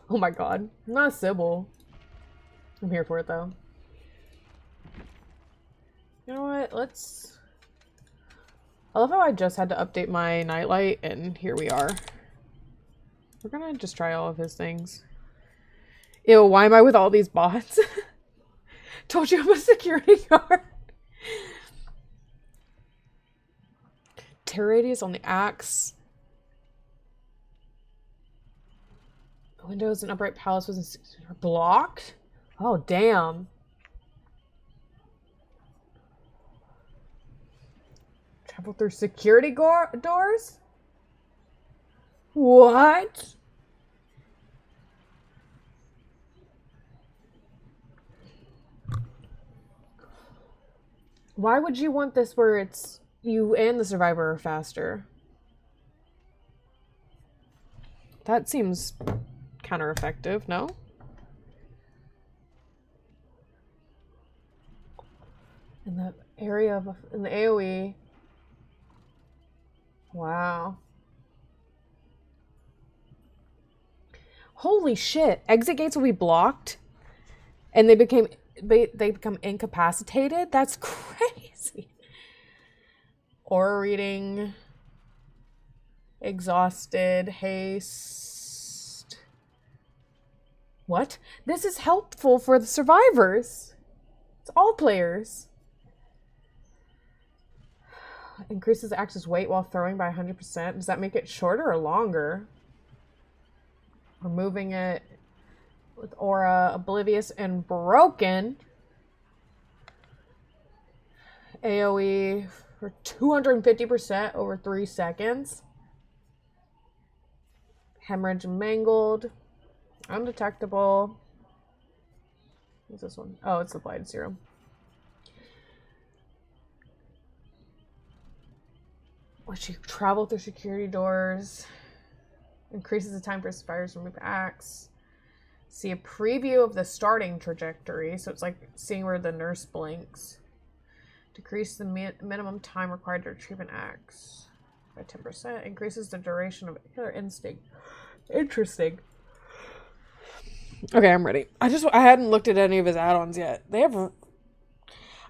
Oh my god. I'm not a Sybil. I'm here for it though. You know what? Let's... I love how I just had to update my nightlight and here we are. We're gonna just try all of his things. Ew, why am I with all these bots? Told you I'm a security guard. Tear radius on the axe. Windows and upright palace wasn't blocked? Oh, damn. Travel through security doors? What? Why would you want this where it's you and the survivor are faster? That seems counter-effective, no? In the area of in the AoE. Wow. Holy shit. Exit gates will be blocked and they become incapacitated? That's crazy. Aura reading. Exhausted. Haste. What? This is helpful for the survivors. It's all players. Increases the axe's weight while throwing by 100%. Does that make it shorter or longer? Removing it with aura, oblivious, and broken. AoE for 250% over 3 seconds. Hemorrhage and mangled. Undetectable. What's this one? Oh, it's the Blighted Serum. Which you travel through security doors. Increases the time for survivors to remove axe. See a preview of the starting trajectory. So it's like seeing where the nurse blinks. Decrease the minimum time required to retrieve an axe by 10%. Increases the duration of killer instinct. Interesting. Okay, I'm ready. I hadn't looked at any of his add-ons yet. They have...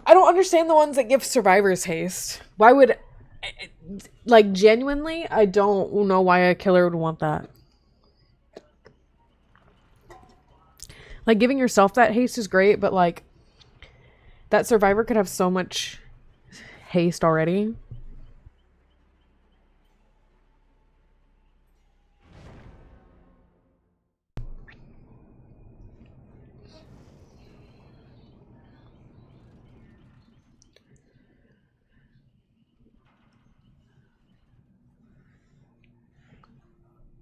I don't understand the ones that give survivors haste. Why would... Like, genuinely, I don't know why a killer would want that. Like, giving yourself that haste is great, but, like, that survivor could have so much haste already.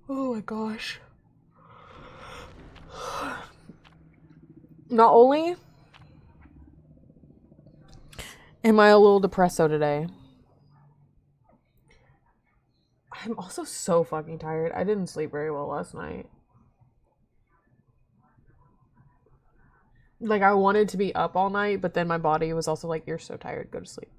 Oh my gosh. Not only am I a little depresso today, I'm also so fucking tired. I didn't sleep very well last night. Like, I wanted to be up all night, but then my body was also like, you're so tired, go to sleep.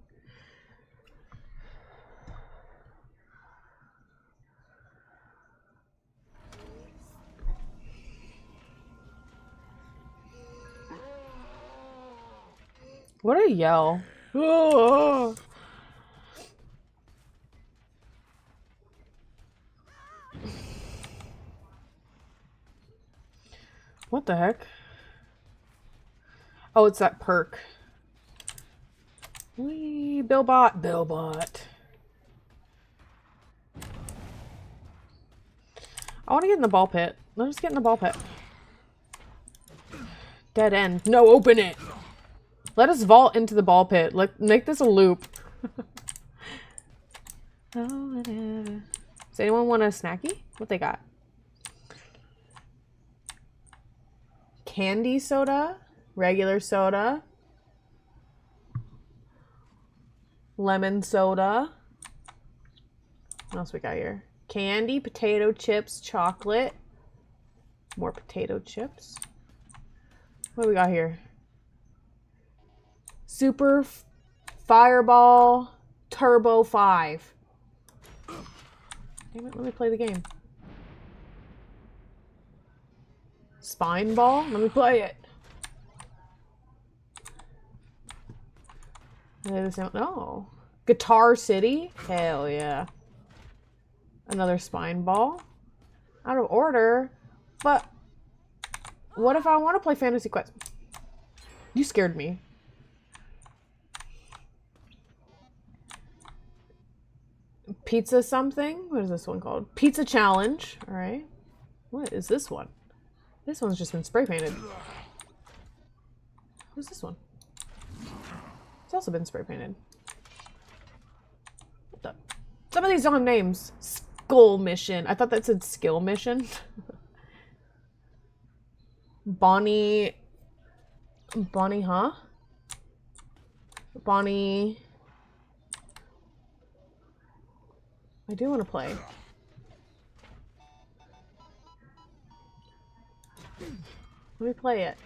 What a yell. Oh. What the heck? Oh, it's that perk. Wee, Billbot. Billbot. I want to get in the ball pit. Let us get in the ball pit. Dead end. No, open it. Let us vault into the ball pit. Make this a loop. Oh, whatever. Does anyone want a snacky? What they got? Candy soda, regular soda, lemon soda. What else we got here? Candy, potato chips, chocolate. More potato chips. What do we got here? Super Fireball Turbo 5. Damn it, let me play the game. Spine Ball? Let me play it. No. Guitar City? Hell yeah. Another Spine Ball. Out of order. But what if I want to play Fantasy Quest? You scared me. Pizza something? What is this one called? Pizza Challenge. Alright. What is this one? This one's just been spray painted. What's this one? It's also been spray painted. What the? Some of these don't have names. Skull Mission. I thought that said Skill Mission. Bonnie, huh? Bonnie. I do want to play. Let me play it.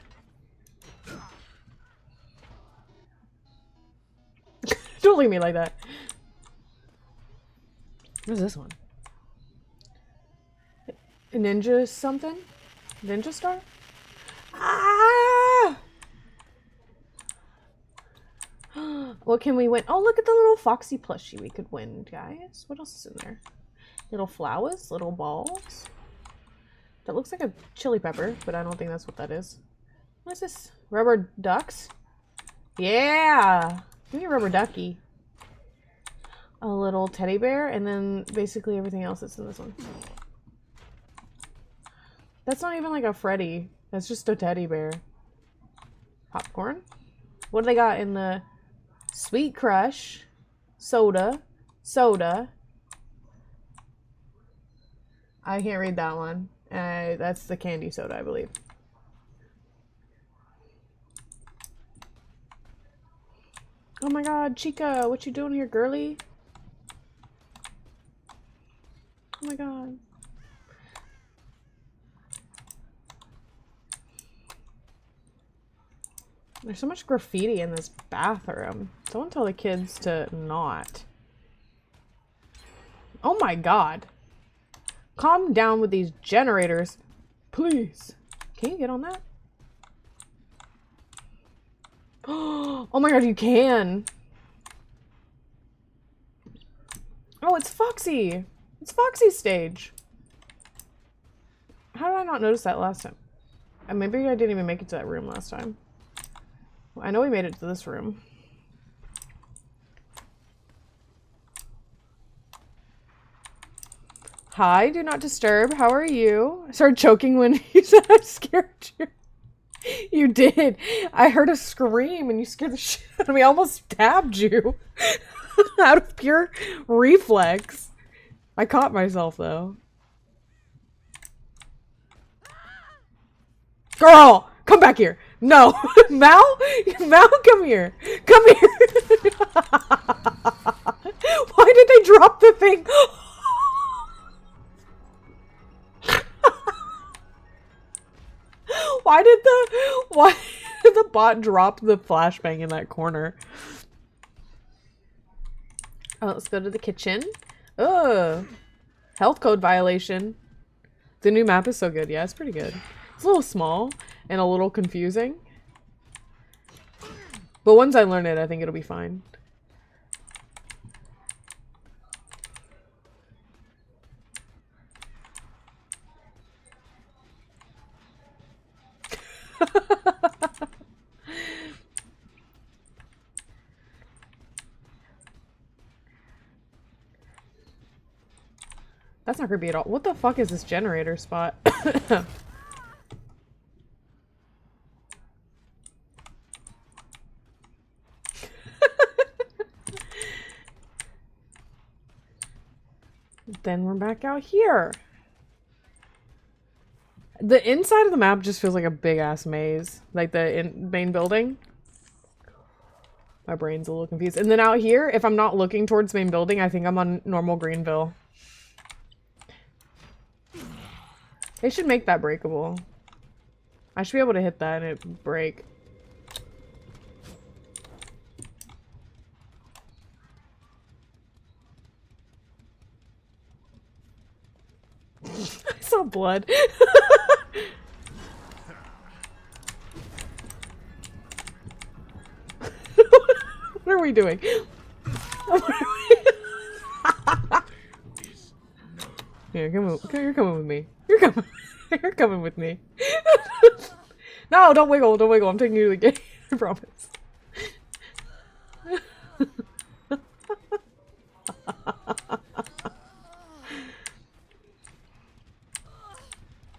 Don't leave me like that. What is this one? A ninja something? Ninja star? Ah! What can we win? Oh, look at the little foxy plushie we could win, guys. What else is in there? Little flowers, little balls. That looks like a chili pepper, but I don't think that's what that is. What is this? Rubber ducks? Yeah! Give me a rubber ducky. A little teddy bear, and then basically everything else that's in this one. That's not even like a Freddy. That's just a teddy bear. Popcorn? What do they got in the Sweet Crush? Soda. Soda. I can't read that one. That's the candy soda, I believe. Oh my god, Chica, what you doing here, girly? Oh my god. There's so much graffiti in this bathroom. Don't tell the kids to not. Oh my god. Calm down with these generators. Please. Can you get on that? Oh my god, you can. Oh, it's Foxy. It's Foxy's stage. How did I not notice that last time? Maybe I didn't even make it to that room last time. Well, I know we made it to this room. Hi, do not disturb. How are you? I started choking when you said I scared you. You did. I heard a scream and you scared the shit out of me. I almost stabbed you. Out of pure reflex. I caught myself though. Girl, come back here. No. Mal? Mal, come here. Come here. Why did they drop the thing? Why did the bot drop the flashbang in that corner? Oh, let's go to the kitchen. Ugh. Health code violation. The new map is so good. Yeah, it's pretty good. It's a little small and a little confusing. But once I learn it, I think it'll be fine. That's not creepy at all. What the fuck is this generator spot? Then we're back out here. The inside of the map just feels like a big ass maze. Like the main building. My brain's a little confused. And then out here, if I'm not looking towards main building, I think I'm on normal Greenville. They should make that breakable. I should be able to hit that and it break. I saw blood. What are we doing? Here, you're coming with me. You're coming with me. No, don't wiggle, don't wiggle. I'm taking you to the gate. I promise.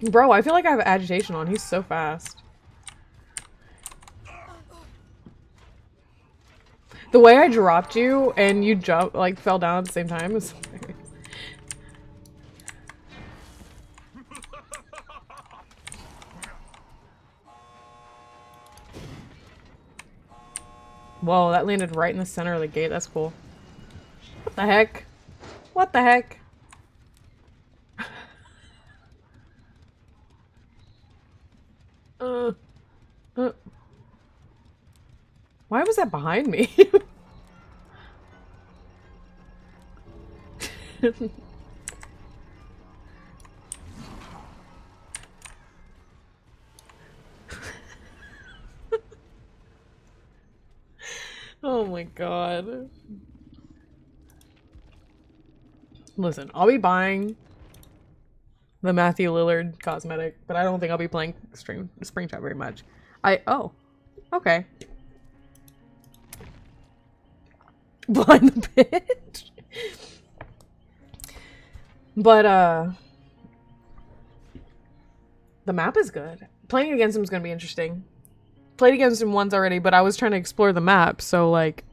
Bro, I feel like I have agitation on. He's so fast. The way I dropped you and you jumped, like, fell down at the same time is hilarious. Whoa, that landed right in the center of the gate. That's cool. What the heck? What the heck? Why was that behind me? Oh my god. Listen, I'll be buying the Matthew Lillard cosmetic, but I don't think I'll be playing Springtrap very much. Oh. Okay. Blind the bitch. But, the map is good. Playing against him is gonna be interesting. Played against him once already, but I was trying to explore the map, so, like,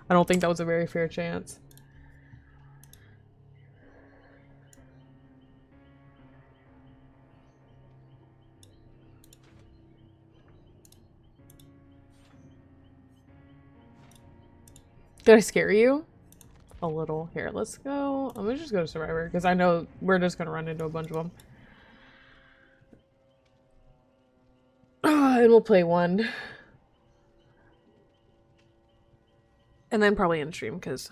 I don't think that was a very fair chance. Did I scare you? A little. Here, let's go. I'm gonna just go to Survivor, because I know we're just gonna run into a bunch of them. And we'll play one. And then probably in stream, because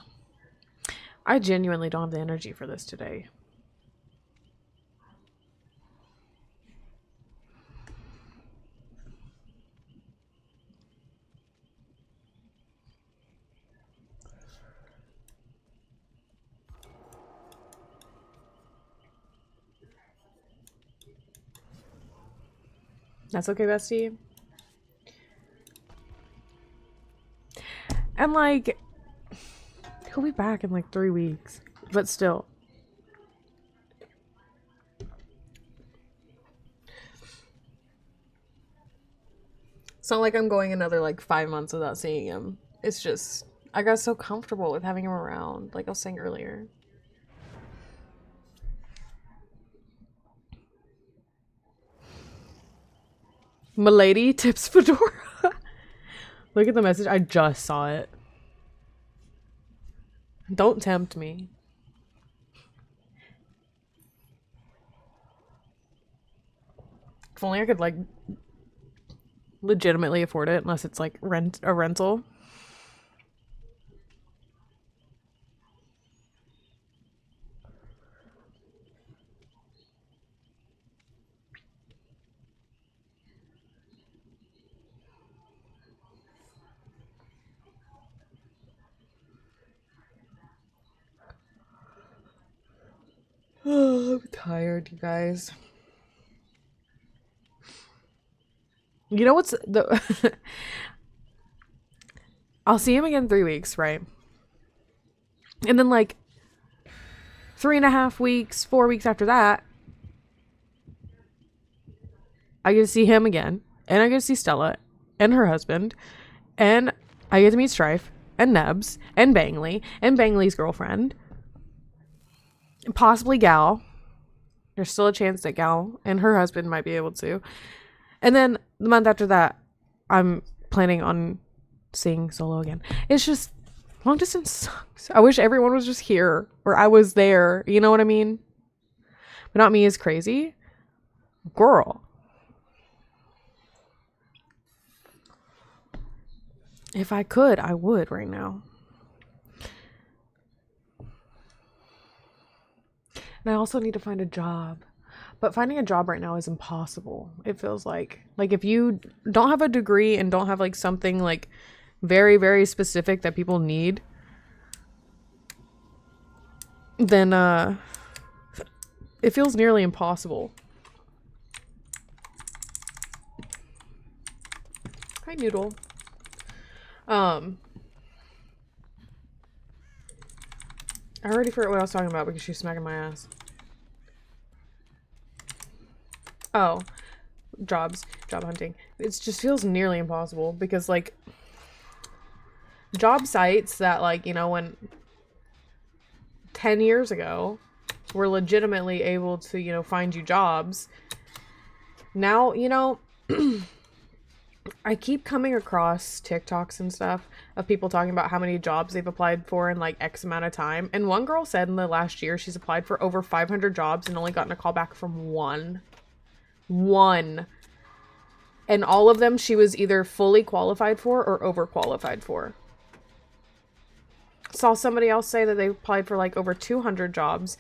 I genuinely don't have the energy for this today. That's okay, bestie. And like, he'll be back in like 3 weeks, but still. It's not like I'm going another like 5 months without seeing him. It's just, I got so comfortable with having him around, like I was saying earlier. Milady tips fedora. Look at the message. I just saw it. Don't tempt me. If only I could like legitimately afford it, unless it's like a rental. Oh, I'm tired, you guys. You know what's the... I'll see him again in 3 weeks, right? And then like 3.5 weeks, 4 weeks after that, I get to see him again. And I get to see Stella and her husband. And I get to meet Strife and Nebs and Bangley and Bangley's girlfriend. Possibly Gal, There's still a chance that Gal and her husband might be able to. And then the month after that, I'm planning on seeing Solo again. It's just, long distance sucks. I wish everyone was just here or I was there. You know what I mean? But not me is crazy. Girl. If I could, I would right now. And I also need to find a job. But finding a job right now is impossible. It feels like if you don't have a degree and don't have like something like very, very specific that people need, then it feels nearly impossible. Hi, Noodle. I already forgot what I was talking about because she's smacking my ass. Oh, job hunting. It just feels nearly impossible because like job sites that like, you know, when 10 years ago were legitimately able to, you know, find you jobs. Now, you know, I keep coming across TikToks and stuff of people talking about how many jobs they've applied for in like X amount of time. And one girl said in the last year she's applied for over 500 jobs and only gotten a call back from one. And all of them she was either fully qualified for or overqualified for. Saw somebody else say that they applied for like over 200 jobs.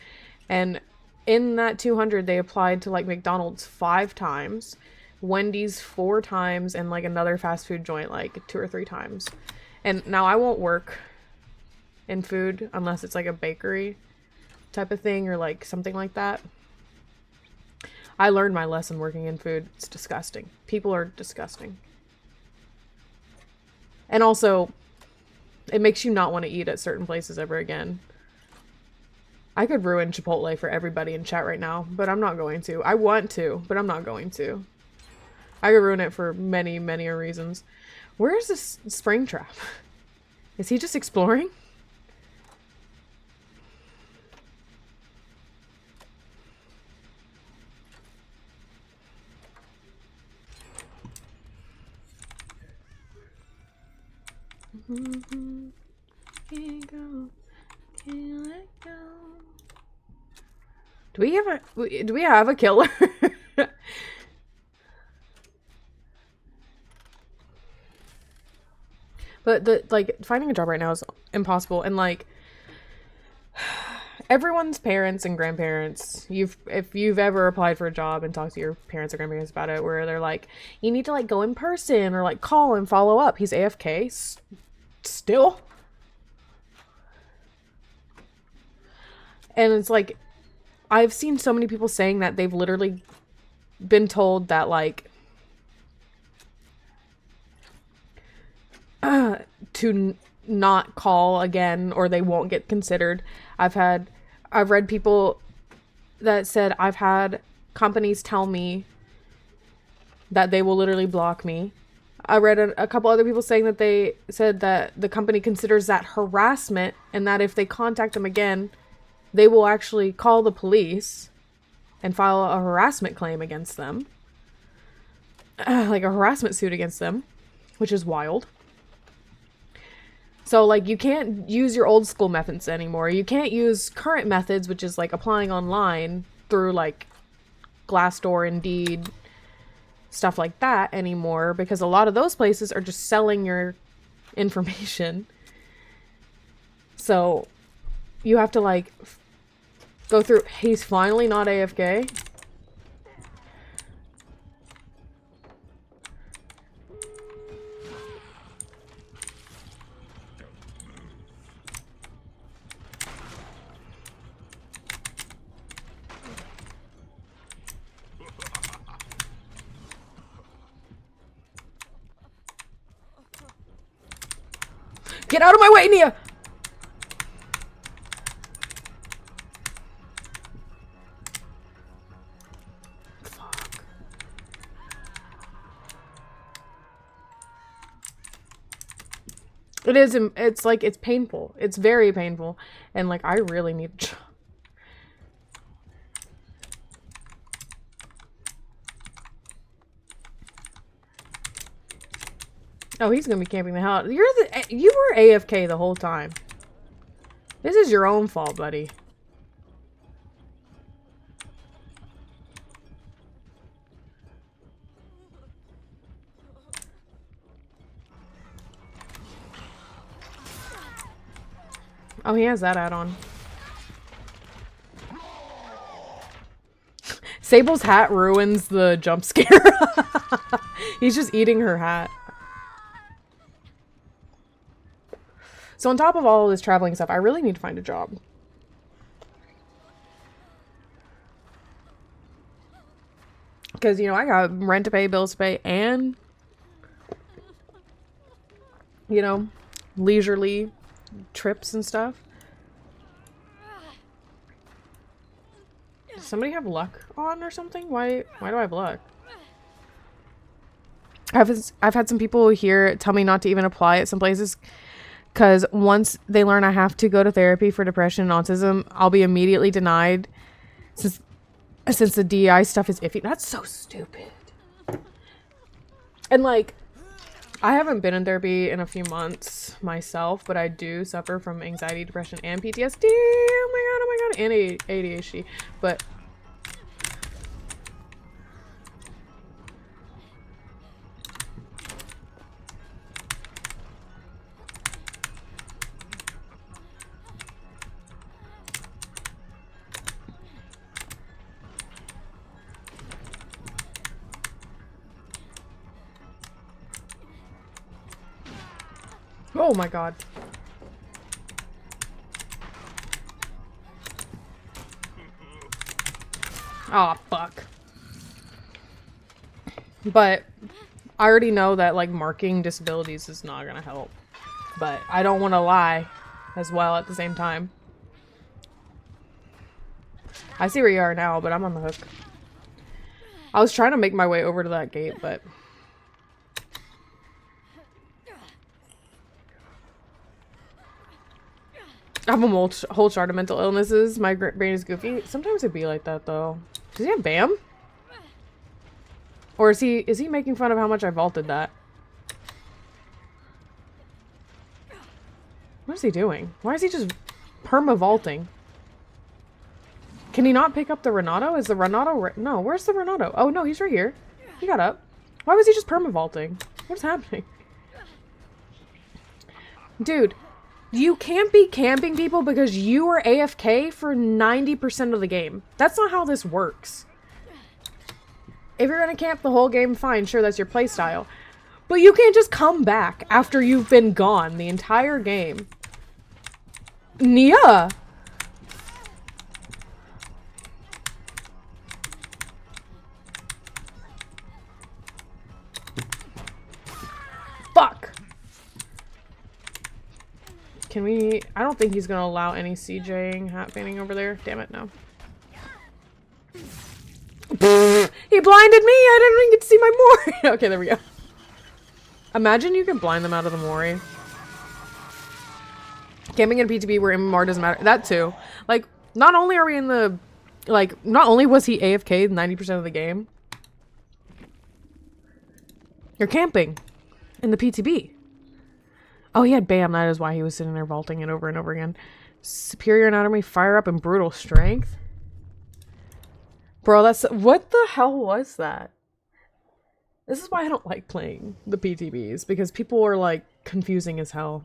And in that 200, they applied to like McDonald's 5 times. Wendy's 4 times, and like another fast food joint like 2 or 3 times. And now I won't work in food unless it's like a bakery type of thing or like something like that. I learned my lesson working in food. It's disgusting. People are disgusting. And also, it makes you not want to eat at certain places ever again. I could ruin Chipotle for everybody in chat right now, but I'm not going to. I want to, but I'm not going to. I could ruin it for many, many reasons. Where is this spring trap? Is he just exploring? Can't go, can't let go. Do we have a killer? But like finding a job right now is impossible, and like everyone's parents and grandparents, if you've ever applied for a job and talked to your parents or grandparents about it, where they're like, you need to like go in person or like call and follow up. He's AFK still. And it's like, I've seen so many people saying that they've literally been told that like to not call again or they won't get considered. I've read people that said I've had companies tell me that they will literally block me. I read a couple other people saying that they said that the company considers that harassment and that if they contact them again, they will actually call the police and file a harassment claim against them. Like a harassment suit against them, which is wild. So, like, you can't use your old school methods anymore. You can't use current methods, which is, like, applying online through, like, Glassdoor, Indeed, stuff like that anymore, because a lot of those places are just selling your information. So, you have to, like, go through... He's finally not AFK. Get out of my way, Nia! Fuck. It is, it's like, it's painful. It's very painful. And like, I really need a job. Oh, he's gonna be camping the hell out. You were AFK the whole time. This is your own fault, buddy. Oh, he has that add-on. Sable's hat ruins the jump scare. He's just eating her hat. So on top of all of this traveling stuff, I really need to find a job. Because, you know, I got rent to pay, bills to pay, and, you know, leisurely trips and stuff. Does somebody have luck on or something? Why do I have luck? I've had some people here tell me not to even apply at some places because once they learn I have to go to therapy for depression and autism, I'll be immediately denied since the DEI stuff is iffy. That's so stupid. And like, I haven't been in therapy in a few months myself, but I do suffer from anxiety, depression, and PTSD. Oh my god, and ADHD. But oh my god. Aw, fuck. But I already know that, like, marking disabilities is not gonna help. But I don't want to lie as well at the same time. I see where you are now, but I'm on the hook. I was trying to make my way over to that gate, but... I have a whole chart of mental illnesses. My brain is goofy. Sometimes it'd be like that, though. Does he have BAM? Or is he making fun of how much I vaulted that? What is he doing? Why is he just perma-vaulting? Can he not pick up the Renato? Is the Renato... No, where's the Renato? Oh, no, he's right here. He got up. Why was he just perma-vaulting? What's happening? Dude, you can't be camping people because you were AFK for 90% of the game. That's not how this works. If you're gonna camp the whole game, fine, sure, that's your playstyle. But you can't just come back after you've been gone the entire game. Nia! Fuck! Can we... I don't think he's gonna allow any CJing happening over there. Damn it, no. He blinded me! I didn't even get to see my Mori! Okay, there we go. Imagine you could blind them out of the Mori. Camping in PTB where MMR doesn't matter. That too. Like, not only are we in the... Like, not only was he AFK 90% of the game. You're camping in the PTB. Oh, he had BAM. That is why he was sitting there vaulting it over and over again. Superior anatomy, fire up, and brutal strength. Bro, that's... What the hell was that? This is why I don't like playing the PTBs. Because people are, like, confusing as hell.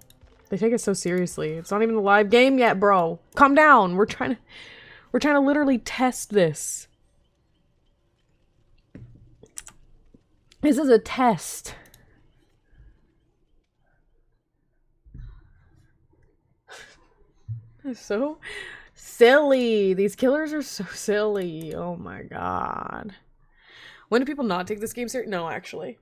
They take it so seriously. It's not even a live game yet, bro. Calm down. We're trying to literally test this. This is a test. So silly. These killers are so silly. Oh my god. When do people not take this game seriously? No, actually.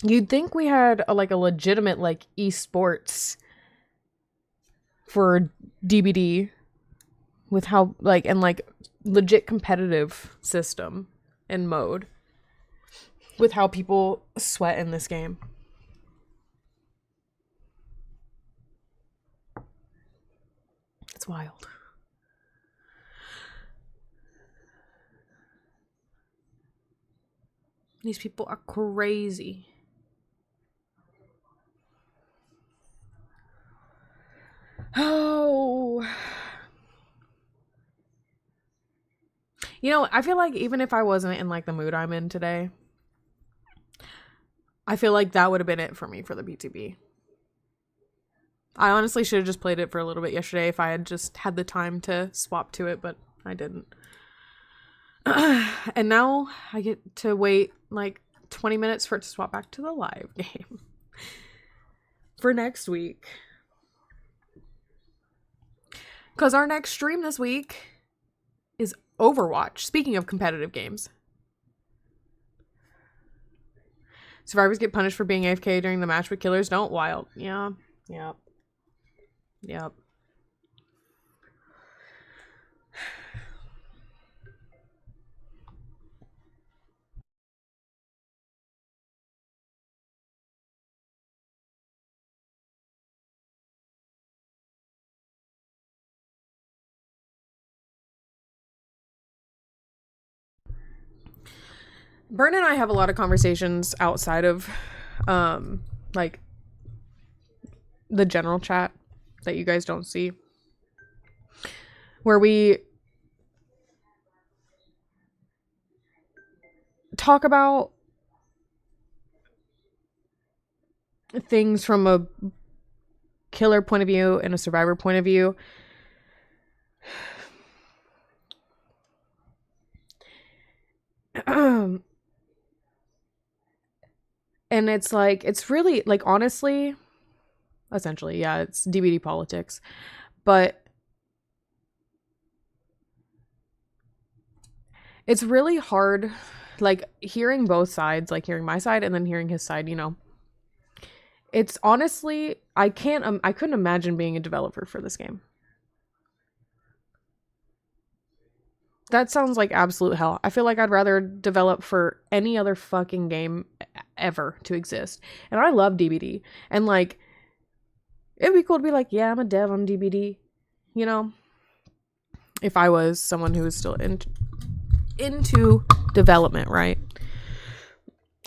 You'd think we had a legitimate like esports for DBD with how and legit competitive system and mode with how people sweat in this game. It's wild. These people are crazy. Oh. You know, I feel like even if I wasn't in like the mood I'm in today, I feel like that would have been it for me for the BTB. I honestly should have just played it for a little bit yesterday if I had just had the time to swap to it, but I didn't. And now I get to wait like 20 minutes for it to swap back to the live game for next week. Because our next stream this week is Overwatch. Speaking of competitive games. Survivors get punished for being AFK during the match, but killers don't. Wild. Yeah. Yep. Yep. Bern and I have a lot of conversations outside of like the general chat that you guys don't see, where we talk about things from a killer point of view and a survivor point of view. And it's like, it's really like, honestly, essentially, yeah, it's DBD politics, but it's really hard, like hearing both sides, like hearing my side and then hearing his side, you know. It's honestly, I couldn't imagine being a developer for this game. That sounds like absolute hell. I feel like I'd rather develop for any other fucking game ever to exist. And I love DBD. And like, it'd be cool to be like, yeah, I'm a dev on DBD. You know? If I was someone who was still into development, right?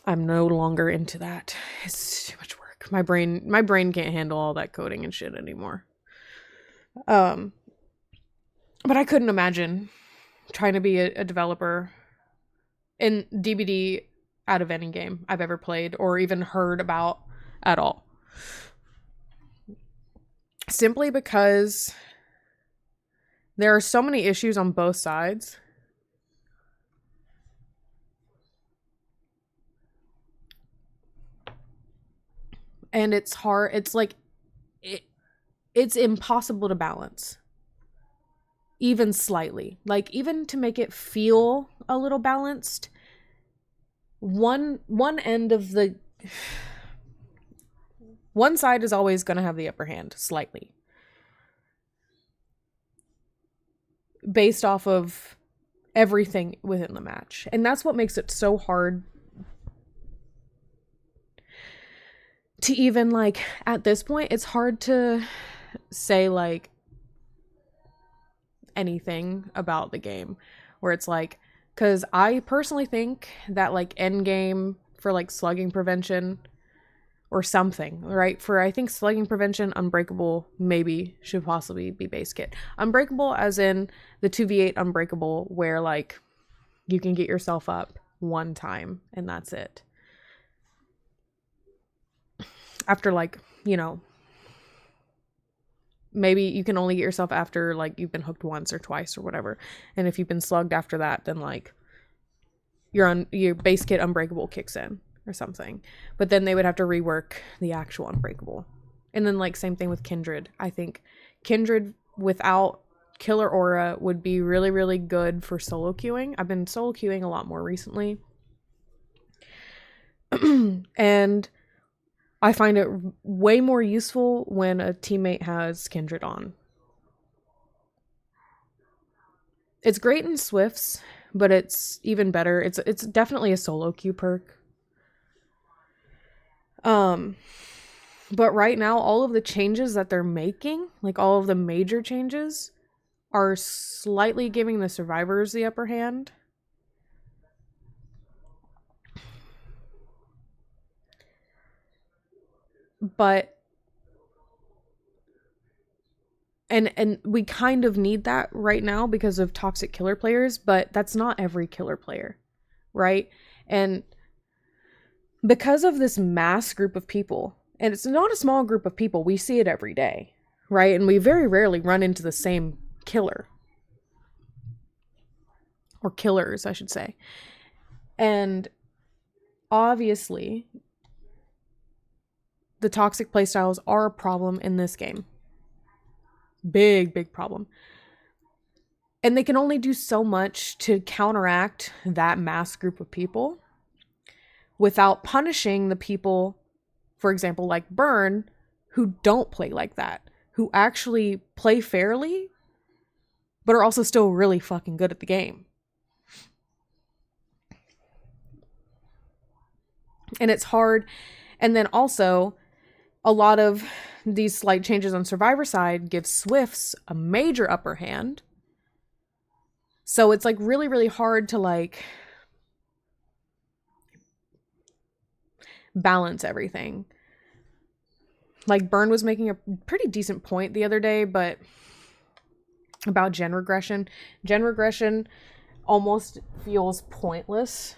I'm no longer into that. It's too much work. My brain can't handle all that coding and shit anymore. But I couldn't imagine trying to be a developer in DBD out of any game I've ever played or even heard about at all. Simply because there are so many issues on both sides. And it's hard. It's like, it's impossible to balance. Even slightly. Like, even to make it feel a little balanced, one end of the... one side is always going to have the upper hand, slightly. Based off of everything within the match. And that's what makes it so hard to even, like, at this point, it's hard to say, like, anything about the game where it's like, because I personally think that like end game for like slugging prevention or something, right? For I think slugging prevention, Unbreakable maybe should possibly be base kit. Unbreakable as in the 2v8 Unbreakable where like you can get yourself up one time and that's it. After like, you know, maybe you can only get yourself after like you've been hooked once or twice or whatever. And if you've been slugged after that, then like your base kit Unbreakable kicks in or something. But then they would have to rework the actual Unbreakable. And then like same thing with Kindred. I think Kindred without Killer Aura would be really, really good for solo queuing. I've been solo queuing a lot more recently. And I find it way more useful when a teammate has Kindred on. It's great in Swifts, but it's even better. It's definitely a solo queue perk. But right now, all of the changes that they're making, like all of the major changes, are slightly giving the survivors the upper hand. But and we kind of need that right now because of toxic killer players, but that's not every killer player, right? And because of this mass group of people, and it's not a small group of people, we see it every day, right? And we very rarely run into the same killer. Or killers, I should say. And obviously, the toxic playstyles are a problem in this game. Big problem. And they can only do so much to counteract that mass group of people without punishing the people, for example, like Burn, who don't play like that, who actually play fairly, but are also still really fucking good at the game. And it's hard. And then also, a lot of these slight changes on Survivor side give Swifts a major upper hand. So it's like really, really hard to like balance everything. Like Burn was making a pretty decent point the other day, but about gen regression. Gen regression almost feels pointless.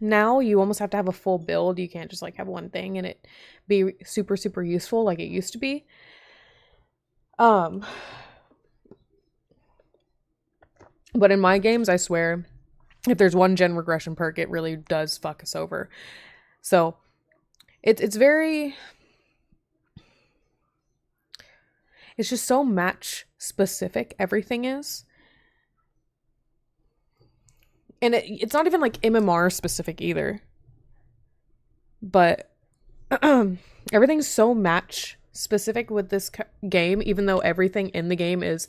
Now you almost have to have a full build. You can't just like have one thing and it be super, super useful like it used to be. But in my games, I swear, if there's one gen regression perk, it really does fuck us over. So it's very, it's just so match specific, everything is. And it's not even like MMR specific either. But everything's so match specific with this game, even though everything in the game is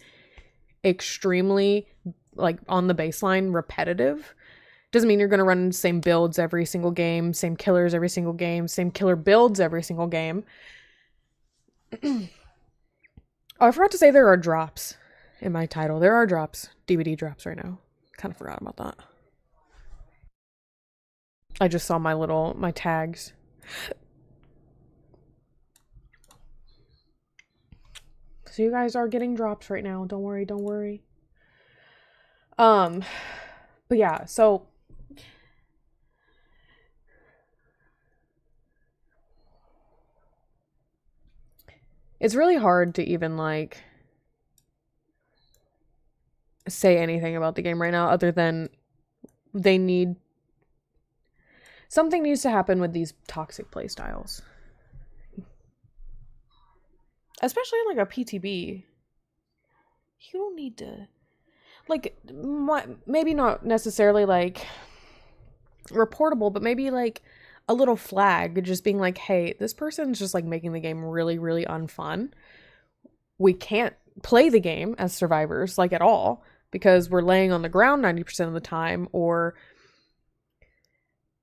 extremely, like, on the baseline repetitive. Doesn't mean you're going to run the same builds every single game, same killers every single game, same killer builds every single game. Oh, I forgot to say there are drops in my title. There are drops, DVD drops right now. Kind of forgot about that. I just saw my tags. So you guys are getting drops right now. Don't worry. But yeah, so it's really hard to even like say anything about the game right now other than something needs to happen with these toxic playstyles. Especially in like a PTB. You don't need to, like, maybe not necessarily like reportable, but maybe like a little flag just being like, hey, this person's just like making the game really, really unfun. We can't play the game as survivors like at all because we're laying on the ground 90% of the time, or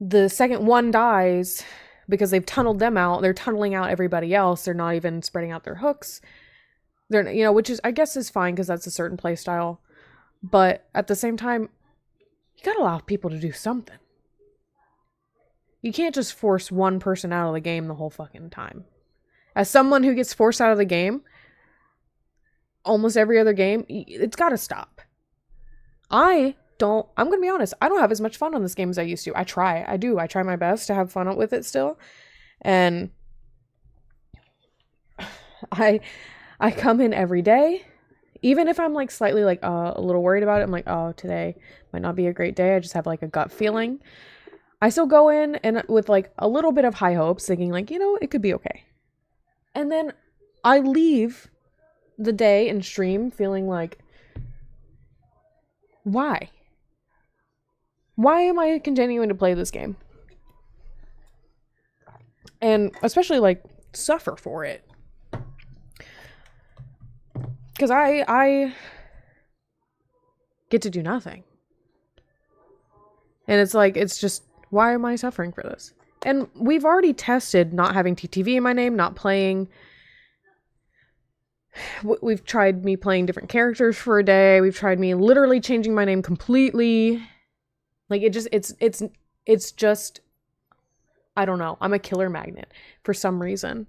the second one dies because they've tunneled them out. They're tunneling out everybody else. They're not even spreading out their hooks. They're, you know, which is, I guess, is fine because that's a certain play style. But at the same time, you gotta allow people to do something. You can't just force one person out of the game the whole fucking time. As someone who gets forced out of the game almost every other game, it's gotta stop. I'm gonna be honest, I don't have as much fun on this game as I used to. I try my best to have fun with it still. And I come in every day, even if I'm like slightly like a little worried about it. I'm like, oh, today might not be a great day. I just have like a gut feeling. I still go in and with like a little bit of high hopes, thinking like, you know, it could be okay. And then I leave the day and stream feeling like, why? Why am I continuing to play this game? And especially like suffer for it. Because I get to do nothing. And it's like, it's just, why am I suffering for this? And we've already tested not having TTV in my name, not playing. We've tried me playing different characters for a day. We've tried me literally changing my name completely. Like, it's just, I don't know. I'm a killer magnet for some reason.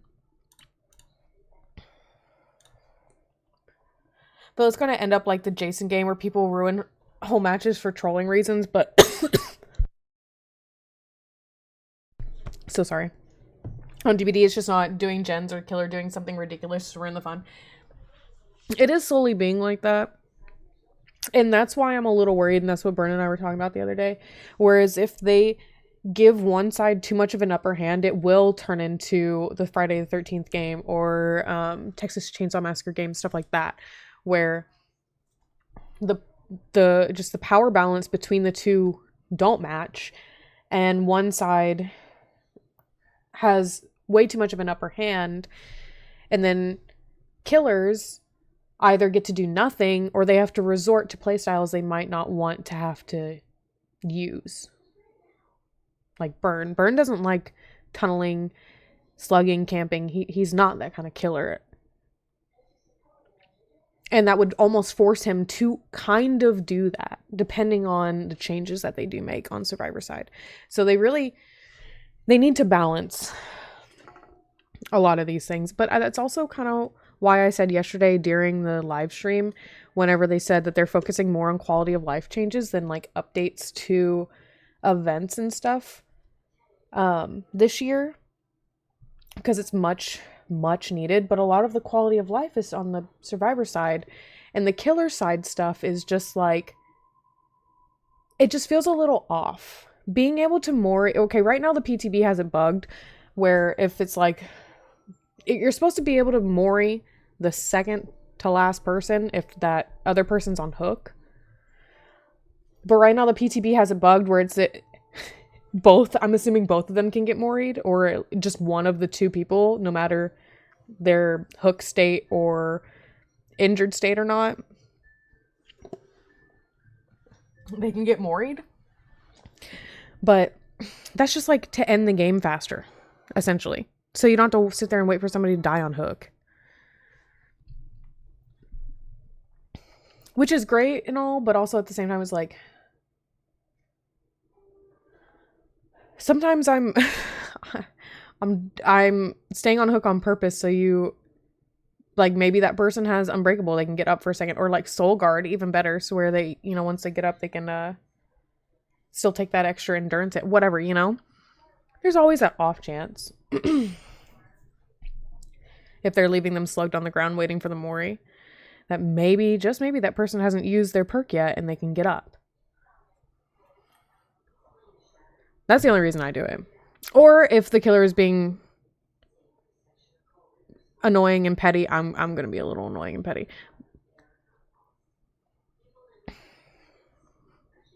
Though it's going to end up like the Jason game where people ruin whole matches for trolling reasons, but so sorry. On DVD, it's just not doing gens or killer doing something ridiculous to ruin the fun. It is slowly being like that. And that's why I'm a little worried, and that's what Bern and I were talking about the other day. Whereas if they give one side too much of an upper hand, it will turn into the Friday the 13th game or Texas Chainsaw Massacre game, stuff like that, where the power balance between the two don't match, and one side has way too much of an upper hand, and then killers either get to do nothing or they have to resort to playstyles they might not want to have to use. Like Bern. Bern doesn't like tunneling, slugging, camping. He's not that kind of killer. And that would almost force him to kind of do that, depending on the changes that they do make on Survivor side. So they need to balance a lot of these things. But that's also kind of why I said yesterday during the live stream, whenever they said that they're focusing more on quality of life changes than like updates to events and stuff this year, because it's much needed. But a lot of the quality of life is on the Survivor side, and the killer side stuff is just like, it just feels a little off. Being able to okay, right now the PTB has it bugged where if it's like you're supposed to be able to Mori the second to last person if that other person's on hook. But right now the PTB has it bugged where it's both, I'm assuming both of them can get Mori'd, or just one of the two people, no matter their hook state or injured state or not, they can get Mori'd. But that's just like to end the game faster, essentially. So you don't have to sit there and wait for somebody to die on hook. Which is great and all, but also at the same time it's like, sometimes I'm staying on hook on purpose so you, like, maybe that person has Unbreakable, they can get up for a second, or like Soul Guard, even better, so where they, you know, once they get up they can still take that extra endurance, whatever, you know? There's always that off chance. If they're leaving them slugged on the ground waiting for the Mori, that maybe, just maybe, that person hasn't used their perk yet and they can get up. That's the only reason I do it. Or if the killer is being annoying and petty, I'm going to be a little annoying and petty.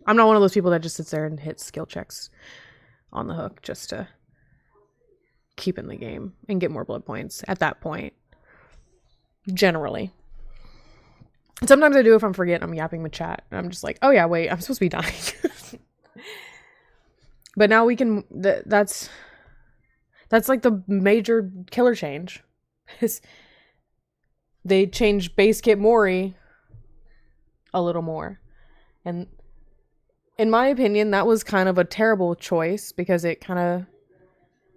I'm not one of those people that just sits there and hits skill checks on the hook just to keep in the game and get more blood points at that point. Generally. Sometimes I do if I'm forgetting, I'm yapping with chat. I'm just like, oh yeah, wait, I'm supposed to be dying. But now we can, that's like the major killer change. They changed base kit Mori a little more. And in my opinion, that was kind of a terrible choice because it kind of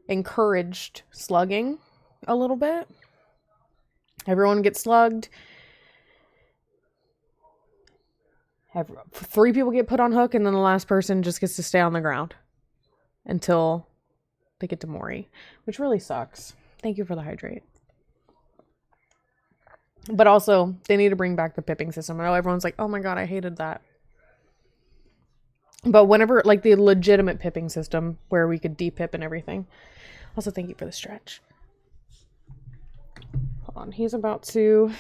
encouraged slugging a little bit. Everyone gets slugged. 3 people get put on hook, and then the last person just gets to stay on the ground until they get to Mori, which really sucks. Thank you for the hydrate. But also, they need to bring back the pipping system. I know everyone's like, oh my god, I hated that. But whenever, like, the legitimate pipping system where we could de-pip and everything. Also, thank you for the stretch. Hold on, he's about to...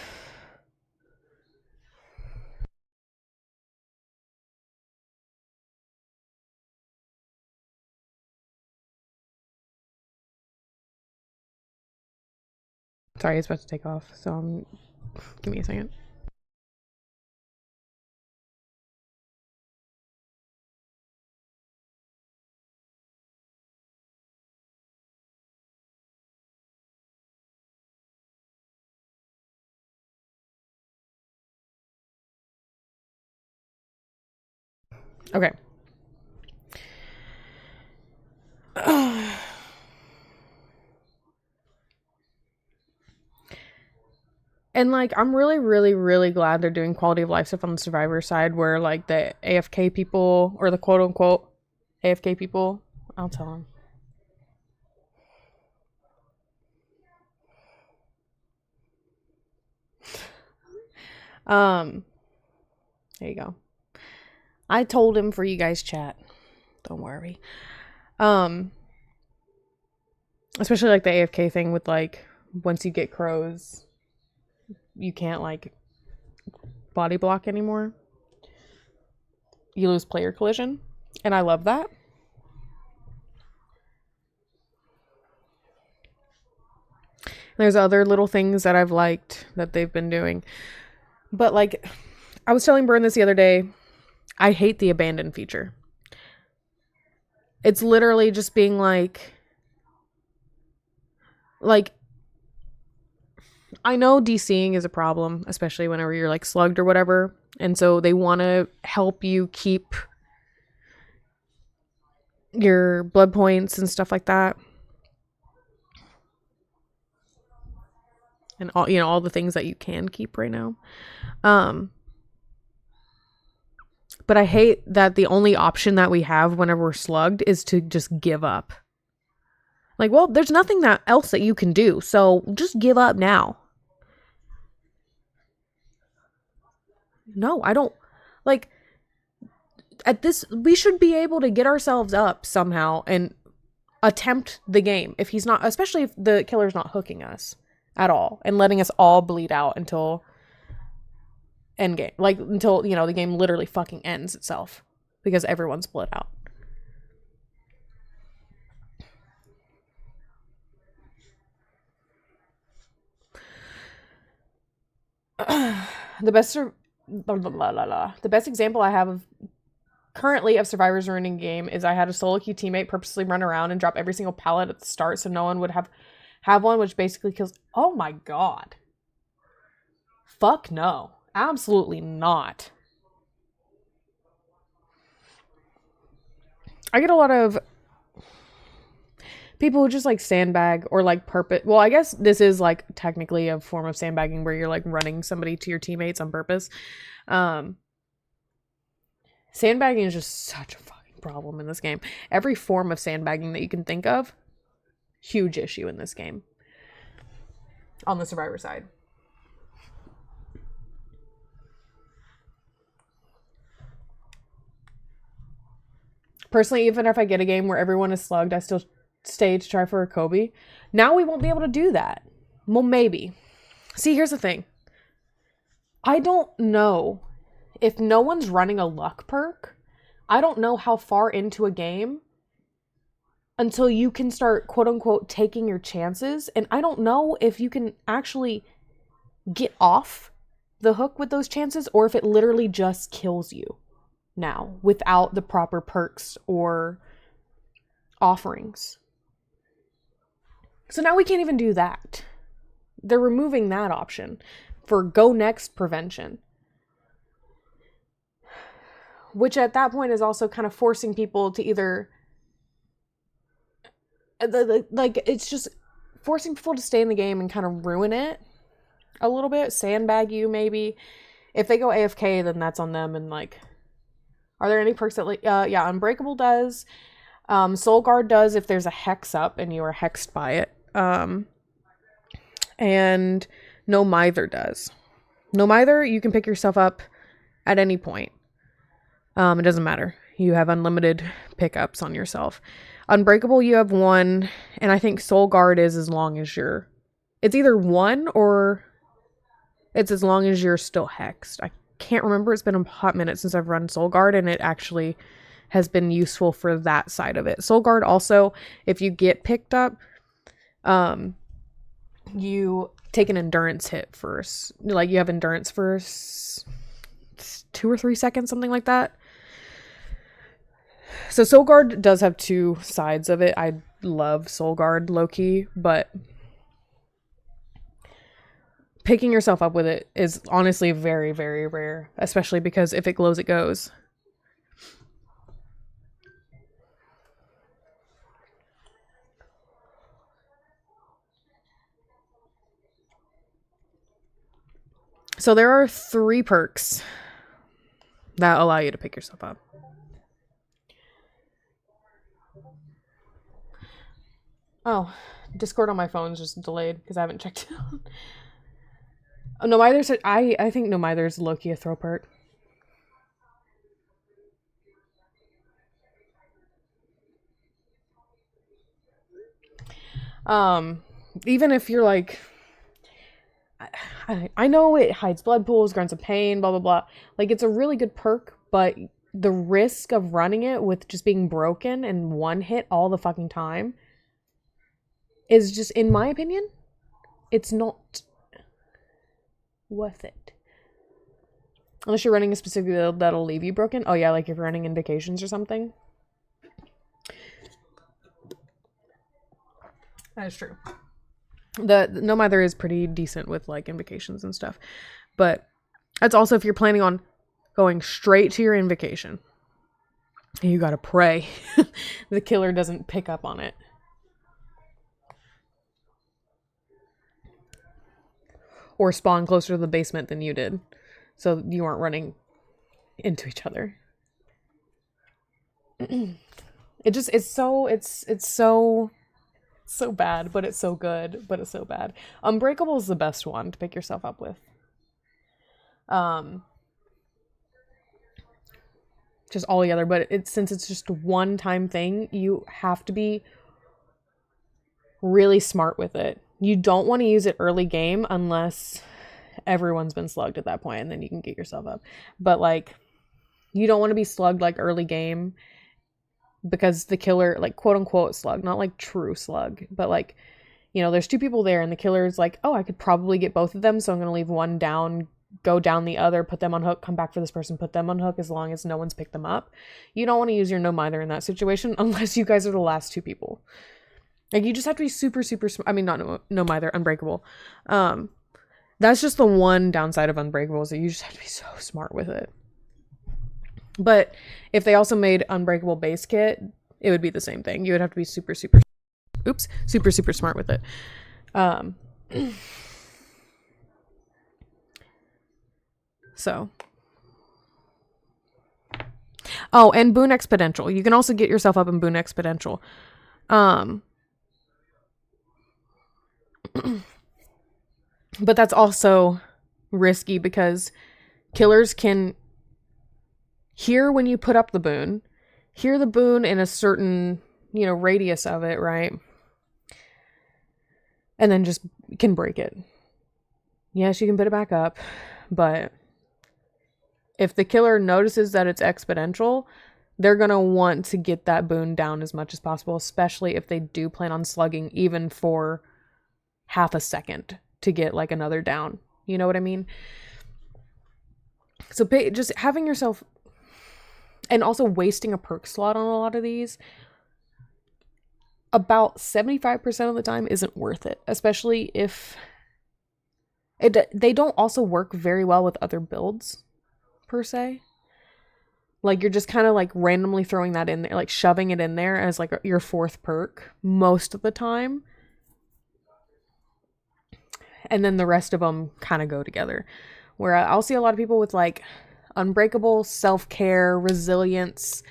Sorry, he's about to take off, so give me a second. Okay. And like, I'm really, really, really glad they're doing quality of life stuff on the survivor side where like the AFK people or the quote unquote AFK people, I'll tell them. There you go. I told him for you guys chat. Don't worry. Especially like the AFK thing with like once you get crows, you can't like body block anymore. You lose player collision, and I love that. There's other little things that I've liked that they've been doing. But like I was telling Burn this the other day, I hate the abandon feature. It's literally just being like I know DCing is a problem, especially whenever you're like slugged or whatever. And so they want to help you keep your blood points and stuff like that. And all, all the things that you can keep right now. But I hate that the only option that we have whenever we're slugged is to just give up. Like, well, there's nothing else that you can do, so just give up now. No, I don't. Like, at this, we should be able to get ourselves up somehow and attempt the game. If he's not, especially if the killer's not hooking us at all and letting us all bleed out until end game. Like, until, the game literally fucking ends itself because everyone's split out. The best example I have of currently of survivors ruining game is I had a solo queue teammate purposely run around and drop every single pallet at the start so no one would have one, which basically kills. Oh my god. Fuck no. Absolutely not. I get a lot of people who just like sandbag or like purpose. Well, I guess this is like technically a form of sandbagging where you're like running somebody to your teammates on purpose. Sandbagging is just such a fucking problem in this game. Every form of sandbagging that you can think of, huge issue in this game. On the survivor side. Personally, even if I get a game where everyone is slugged, I still stay to try for a Kobe. Now we won't be able to do that. Well, maybe. See, here's the thing. I don't know if no one's running a luck perk. I don't know how far into a game until you can start, quote unquote, taking your chances. And I don't know if you can actually get off the hook with those chances or if it literally just kills you now without the proper perks or offerings. So now we can't even do that. They're removing that option for go next prevention. Which at that point is also kind of forcing people to either like it's just forcing people to stay in the game and kind of ruin it a little bit, sandbag you maybe. If they go AFK, then that's on them. And like, are there any perks that like yeah, Unbreakable does. Soul Guard does if there's a hex up and you are hexed by it. And No Mither does. No Mither, you can pick yourself up at any point. It doesn't matter. You have unlimited pickups on yourself. Unbreakable, you have one, and I think Soul Guard is as long as you're... It's either one or it's as long as you're still hexed. I can't remember. It's been a hot minute since I've run Soul Guard, and it actually has been useful for that side of it. Soul Guard also, if you get picked up, you take an endurance hit first. Like, you have endurance for 2 or 3 seconds, something like that. So Soul Guard does have two sides of it. I love Soul Guard low-key, but picking yourself up with it is honestly very, very rare, especially because if it glows, it goes. So there are 3 perks that allow you to pick yourself up. Oh, Discord on my phone is just delayed because I haven't checked it out. Oh, no, I think no mither is low-key a throw perk. Even if you're like, I know it hides blood pools, grunts of pain, blah blah blah. Like, it's a really good perk, but the risk of running it with just being broken and one hit all the fucking time is just, in my opinion, it's not worth it. Unless you're running a specific build that'll leave you broken. Oh yeah, like if you're running Invocations or something. That is true. The No Mither is pretty decent with like Invocations and stuff. But that's also if you're planning on going straight to your Invocation. You gotta pray the killer doesn't pick up on it. Or spawn closer to the basement than you did. So you aren't running into each other. It's so bad, but it's so good, but it's so bad. Unbreakable is the best one to pick yourself up with. Just all together, but since it's just a one-time thing, you have to be really smart with it. You don't want to use it early game unless everyone's been slugged at that point, and then you can get yourself up. But like, you don't want to be slugged like early game, because the killer, like, quote unquote slug, not like true slug, but like, you know, there's 2 people there and the killer is like, oh, I could probably get both of them, so I'm gonna leave one down, go down the other, put them on hook, come back for this person, put them on hook, as long as no one's picked them up. You don't want to use your no mither in that situation unless you guys are the last 2 people. Like, you just have to be super smart. I mean, not no mither, unbreakable. That's just the one downside of unbreakable, is that you just have to be so smart with it. But if they also made unbreakable base kit, it would be the same thing. You would have to be super smart with it. So. Oh, and Boon Exponential. You can also get yourself up in Boon Exponential. But that's also risky because killers can hear when you put up the boon, hear the boon in a certain, you know, radius of it, right? And then just can break it. Yes, you can put it back up, but if the killer notices that it's exponential, they're going to want to get that boon down as much as possible, especially if they do plan on slugging even for half a second to get like another down. You know what I mean? So just having yourself, and also wasting a perk slot on a lot of these, about 75% of the time isn't worth it, especially if they don't also work very well with other builds per se. Like, you're just kind of like randomly throwing that in there, like shoving it in there as like your 4th perk most of the time. And then the rest of them kind of go together. Where I'll see a lot of people with like unbreakable, self-care, resilience,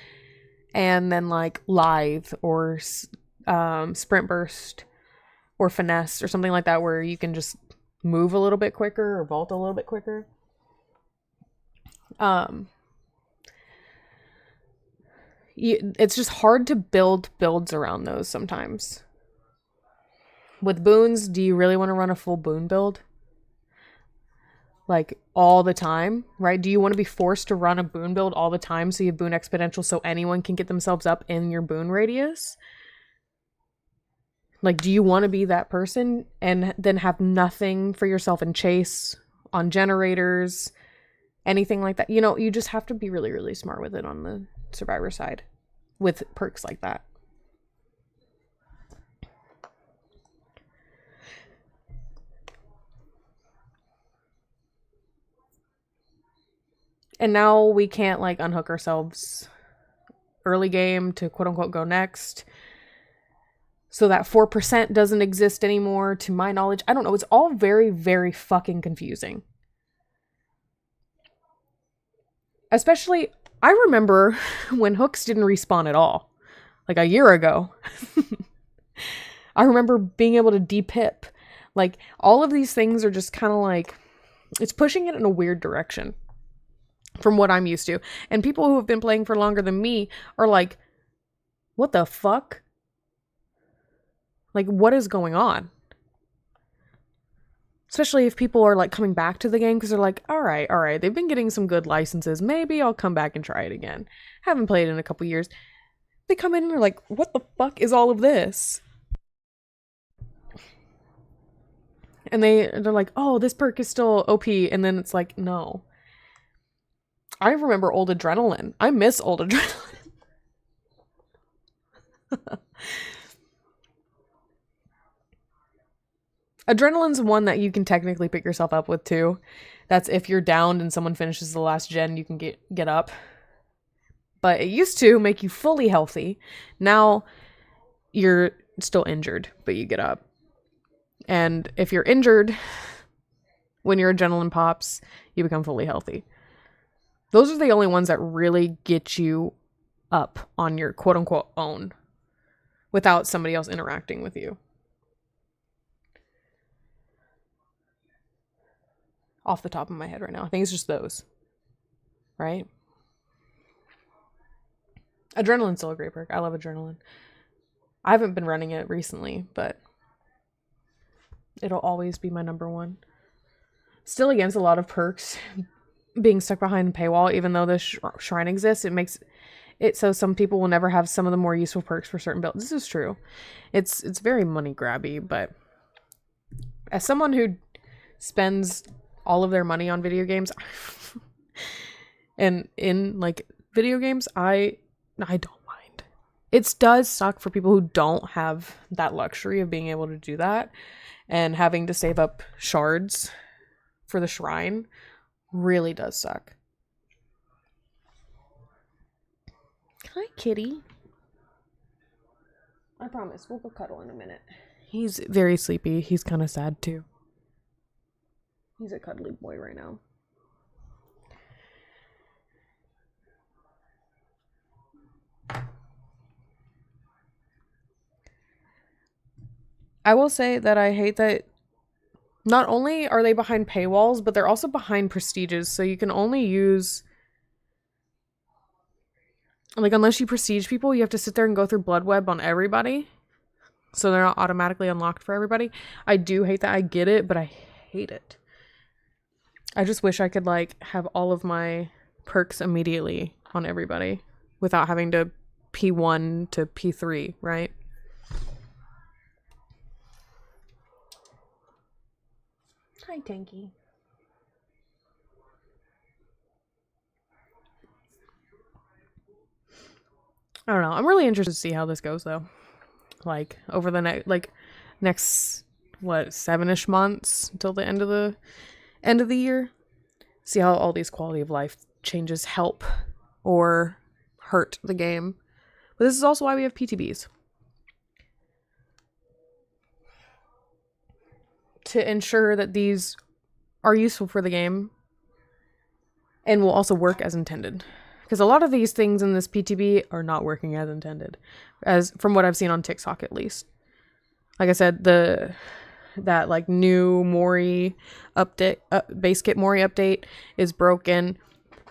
and then like lithe or sprint burst or finesse or something like that, where you can just move a little bit quicker or vault a little bit quicker. It's just hard to build builds around those sometimes. With boons, do you really want to run a full boon build? Like, all the time, right? Do you want to be forced to run a boon build all the time so you have boon exponential so anyone can get themselves up in your boon radius? Like, do you want to be that person and then have nothing for yourself in chase, on generators, anything like that? You know, you just have to be really smart with it on the survivor side with perks like that. And now we can't like unhook ourselves early game to quote unquote go next. So that 4% doesn't exist anymore to my knowledge. I don't know. It's all very fucking confusing. Especially, I remember when hooks didn't respawn at all, like a year ago. I remember being able to depip. Like, all of these things are just kind of like, it's pushing it in a weird direction from what I'm used to. And people who have been playing for longer than me are like, what the fuck? Like, what is going on? Especially if people are like coming back to the game because they're like, all right, they've been getting some good licenses. Maybe I'll come back and try it again. Haven't played in a couple years. They come in and they're like, what the fuck is all of this? And they're like, oh, this perk is still OP. And then it's like, no. I remember old adrenaline. I miss old adrenaline. Adrenaline's one that you can technically pick yourself up with too. That's if you're downed and someone finishes the last gen, you can get up. But it used to make you fully healthy. Now you're still injured, but you get up. And if you're injured, when your adrenaline pops, you become fully healthy. Those are the only ones that really get you up on your quote-unquote own without somebody else interacting with you. Off the top of my head right now. I think it's just those. Right? Adrenaline's still a great perk. I love adrenaline. I haven't been running it recently, but it'll always be my number one. Still against a lot of perks being stuck behind a paywall, even though this shrine exists. It makes it so some people will never have some of the more useful perks for certain builds. This is true. It's very money grabby, but as someone who spends all of their money on video games and in like video games, I don't mind. It does suck for people who don't have that luxury of being able to do that and having to save up shards for the shrine. Really does suck. Hi, kitty. I promise we'll go cuddle in a minute. He's very sleepy. He's kind of sad too. He's a cuddly boy right now. I will say that I hate that not only are they behind paywalls, but they're also behind prestiges. So you can only use, like, unless you prestige people, you have to sit there and go through Blood Web on everybody. So they're not automatically unlocked for everybody. I do hate that. I get it, but I hate it. I just wish I could, like, have all of my perks immediately on everybody without having to P1 to P3, right? Hi, Tanky. I don't know. I'm really interested to see how this goes, though. Like, over the next, what, 7-ish months until the end of the year. See how all these quality of life changes help or hurt the game. But this is also why we have PTBs. To ensure that these are useful for the game and will also work as intended. Because a lot of these things in this PTB are not working as intended, as from what I've seen on TikTok at least. Like I said, that like new Mori update, base kit Mori update is broken.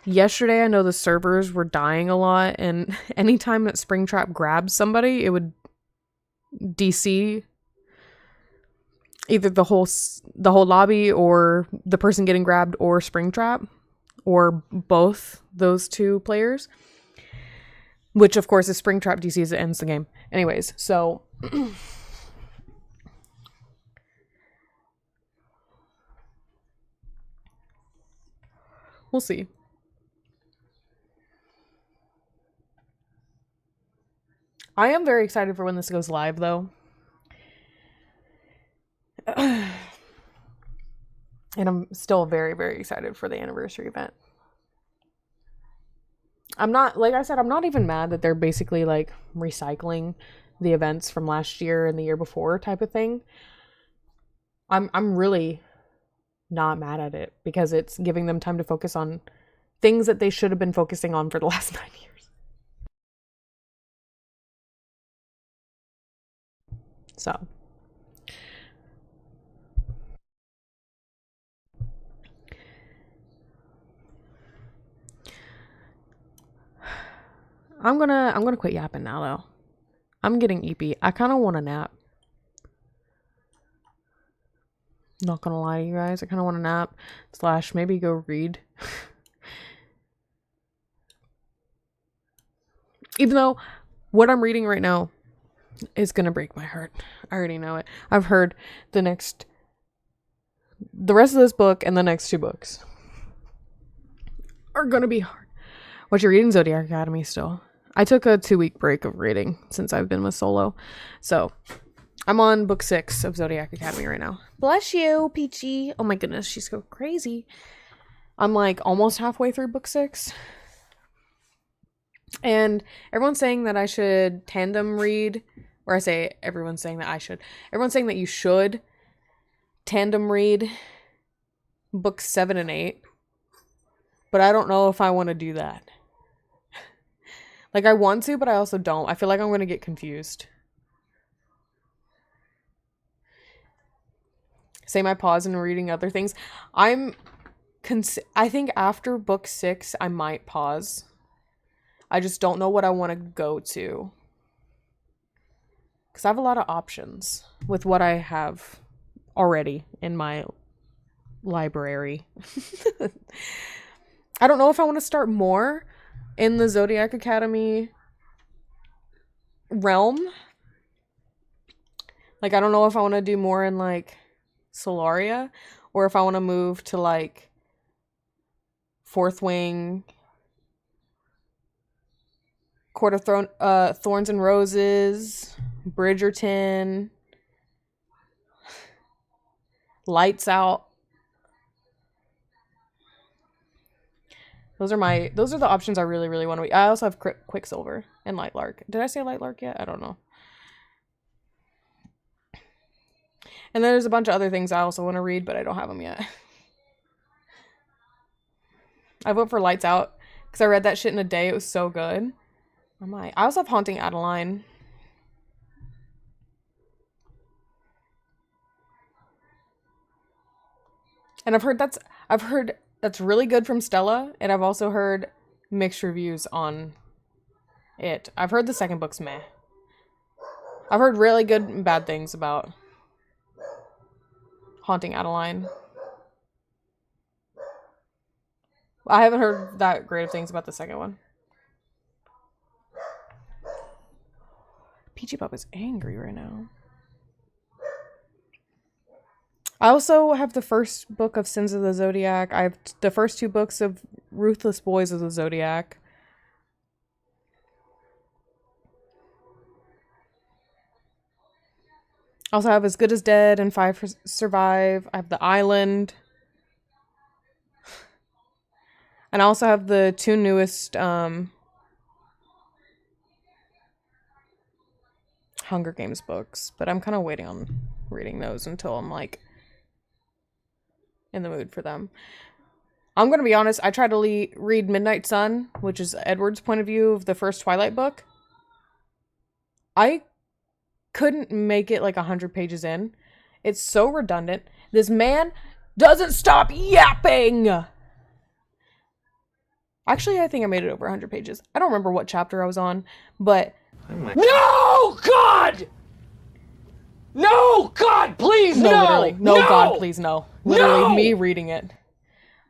Yesterday, I know the servers were dying a lot, and anytime that Springtrap grabs somebody, it would DC either the whole lobby or the person getting grabbed or Springtrap or both those two players, which of course is Springtrap DCs, it ends the game. Anyways, so we'll see. I am very excited for when this goes live, though. And I'm still very, very excited for the anniversary event. I'm not, like I said, I'm not even mad that they're basically like recycling the events from last year and the year before type of thing. I'm really not mad at it because it's giving them time to focus on things that they should have been focusing on for the last 9 years. So. I'm gonna quit yapping now though. I'm getting eepy. I kind of want a nap. Not gonna lie to you guys, I kind of want a nap / maybe go read. Even though what I'm reading right now is gonna break my heart. I already know it. I've heard the rest of this book and the next 2 books are gonna be hard. What you're reading, Zodiac Academy still. I took a 2-week break of reading since I've been with Solo. So, I'm on book 6 of Zodiac Academy right now. Bless you, Peachy. Oh my goodness, she's so crazy. I'm like almost halfway through book 6. And everyone's saying that I should tandem read. Or I say everyone's saying that I should. Everyone's saying that you should tandem read books 7 and 8. But I don't know if I want to do that. Like, I want to, but I also don't. I feel like I'm going to get confused. Same, I pause and reading other things. I think after book 6, I might pause. I just don't know what I want to go to. Because I have a lot of options with what I have already in my library. I don't know if I want to start more in the Zodiac Academy realm. Like, I don't know if I want to do more in, like, Solaria, or if I want to move to, like, Fourth Wing, Court of Thorns and Roses, Bridgerton, Lights Out. Those are the options I really, really want to read. I also have Quicksilver and Lightlark. Did I say Lightlark yet? I don't know. And then there's a bunch of other things I also want to read, but I don't have them yet. I vote for Lights Out because I read that shit in a day. It was so good. I also have Haunting Adeline. And I've heard that's really good from Stella, and I've also heard mixed reviews on it. I've heard the second book's meh. I've heard really good and bad things about Haunting Adeline. I haven't heard that great of things about the second one. Peachy Pup is angry right now. I also have the first book of Sins of the Zodiac. I have the first 2 books of Ruthless Boys of the Zodiac. I also have As Good as Dead and 5 Survive. I have The Island. And I also have the 2 newest Hunger Games books. But I'm kind of waiting on reading those until I'm like in the mood for them. I'm going to be honest, I tried to read Midnight Sun, which is Edward's point of view of the first Twilight book. I couldn't make it like 100 pages in. It's so redundant. This man doesn't stop yapping! Actually, I think I made it over 100 pages. I don't remember what chapter I was on, but... No, God! No, God, please, no! Literally. No, God, please, no. Literally, No! me reading it.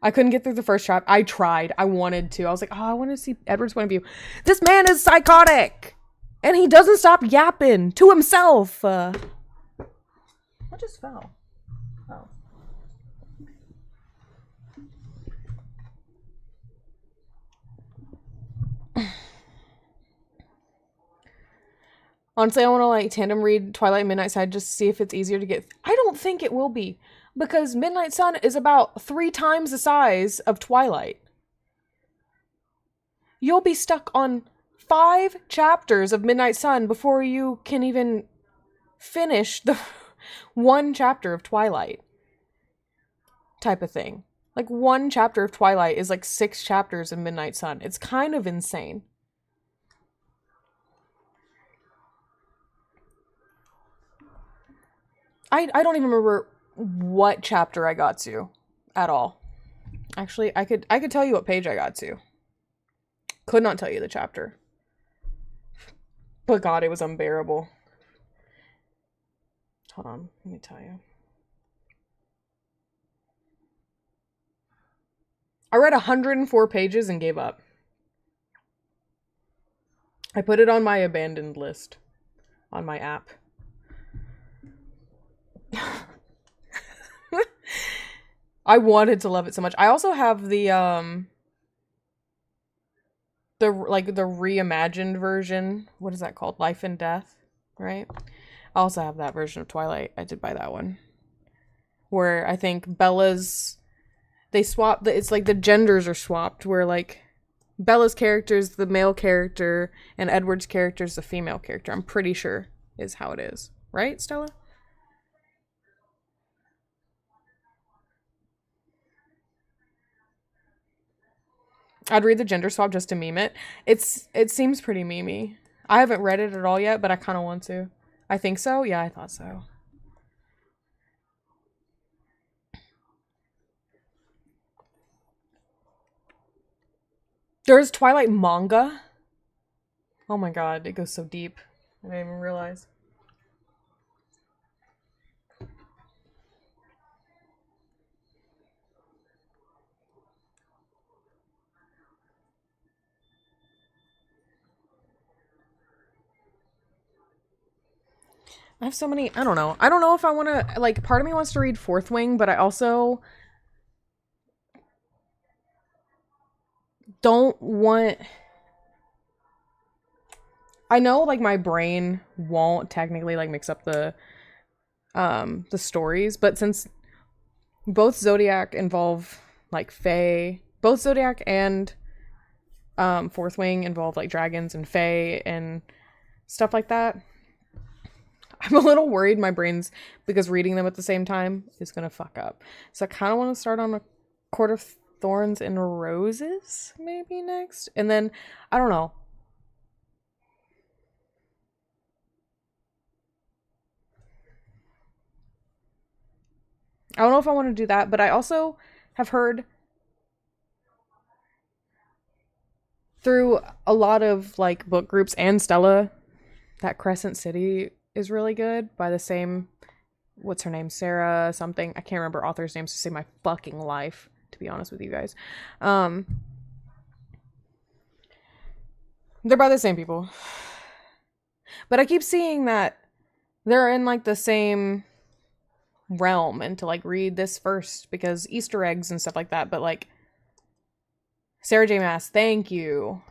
I couldn't get through the first chapter. I tried. I wanted to. I was like, oh, I want to see Edward's point of view. This man is psychotic! And he doesn't stop yapping to himself. What just fell? Oh. Honestly, I want to like tandem read Twilight and Midnight Sun just to see if it's easier to get. I don't think it will be, because Midnight Sun is about 3 times the size of Twilight. You'll be stuck on 5 chapters of Midnight Sun before you can even finish the 1 chapter of Twilight type of thing. Like, one chapter of Twilight is like 6 chapters of Midnight Sun. It's kind of insane. I don't even remember what chapter I got to at all. Actually, I could tell you what page I got to. Could not tell you the chapter. But God, it was unbearable. Hold on, let me tell you. I read 104 pages and gave up. I put it on my abandoned list on my app. I wanted to love it so much. I also have the reimagined version. What is that called? Life and Death, right? I also have that version of Twilight. I did buy that one. Where I think they swap, it's like the genders are swapped, where like Bella's character is the male character and Edward's character is the female character. I'm pretty sure is how it is. Right, Stella? I'd read the gender swap just to meme it. It seems pretty memey. I haven't read it at all yet, but I kind of want to. I think so? Yeah, I thought so. There's Twilight manga. Oh my god, it goes so deep. I didn't even realize. I have so many, I don't know. I don't know if I want to, like, part of me wants to read Fourth Wing, but I also don't want... I know, like, my brain won't technically, like, mix up the stories, but since both Zodiac involve, like, fae, both Zodiac and Fourth Wing involve, like, dragons and fae and stuff like that, I'm a little worried my brain's, because reading them at the same time is gonna fuck up. So I kind of want to start on A Court of Thorns and Roses, maybe next. And then, I don't know. I don't know if I want to do that, but I also have heard through a lot of, like, book groups and Stella that Crescent City is really good by the same, what's her name, Sarah something, I can't remember author's names to save my fucking life, to be honest with you guys. They're by the same people, but I keep seeing that they're in, like, the same realm, and to, like, read this first because Easter eggs and stuff like that. But, like, Sarah J Maas, thank you.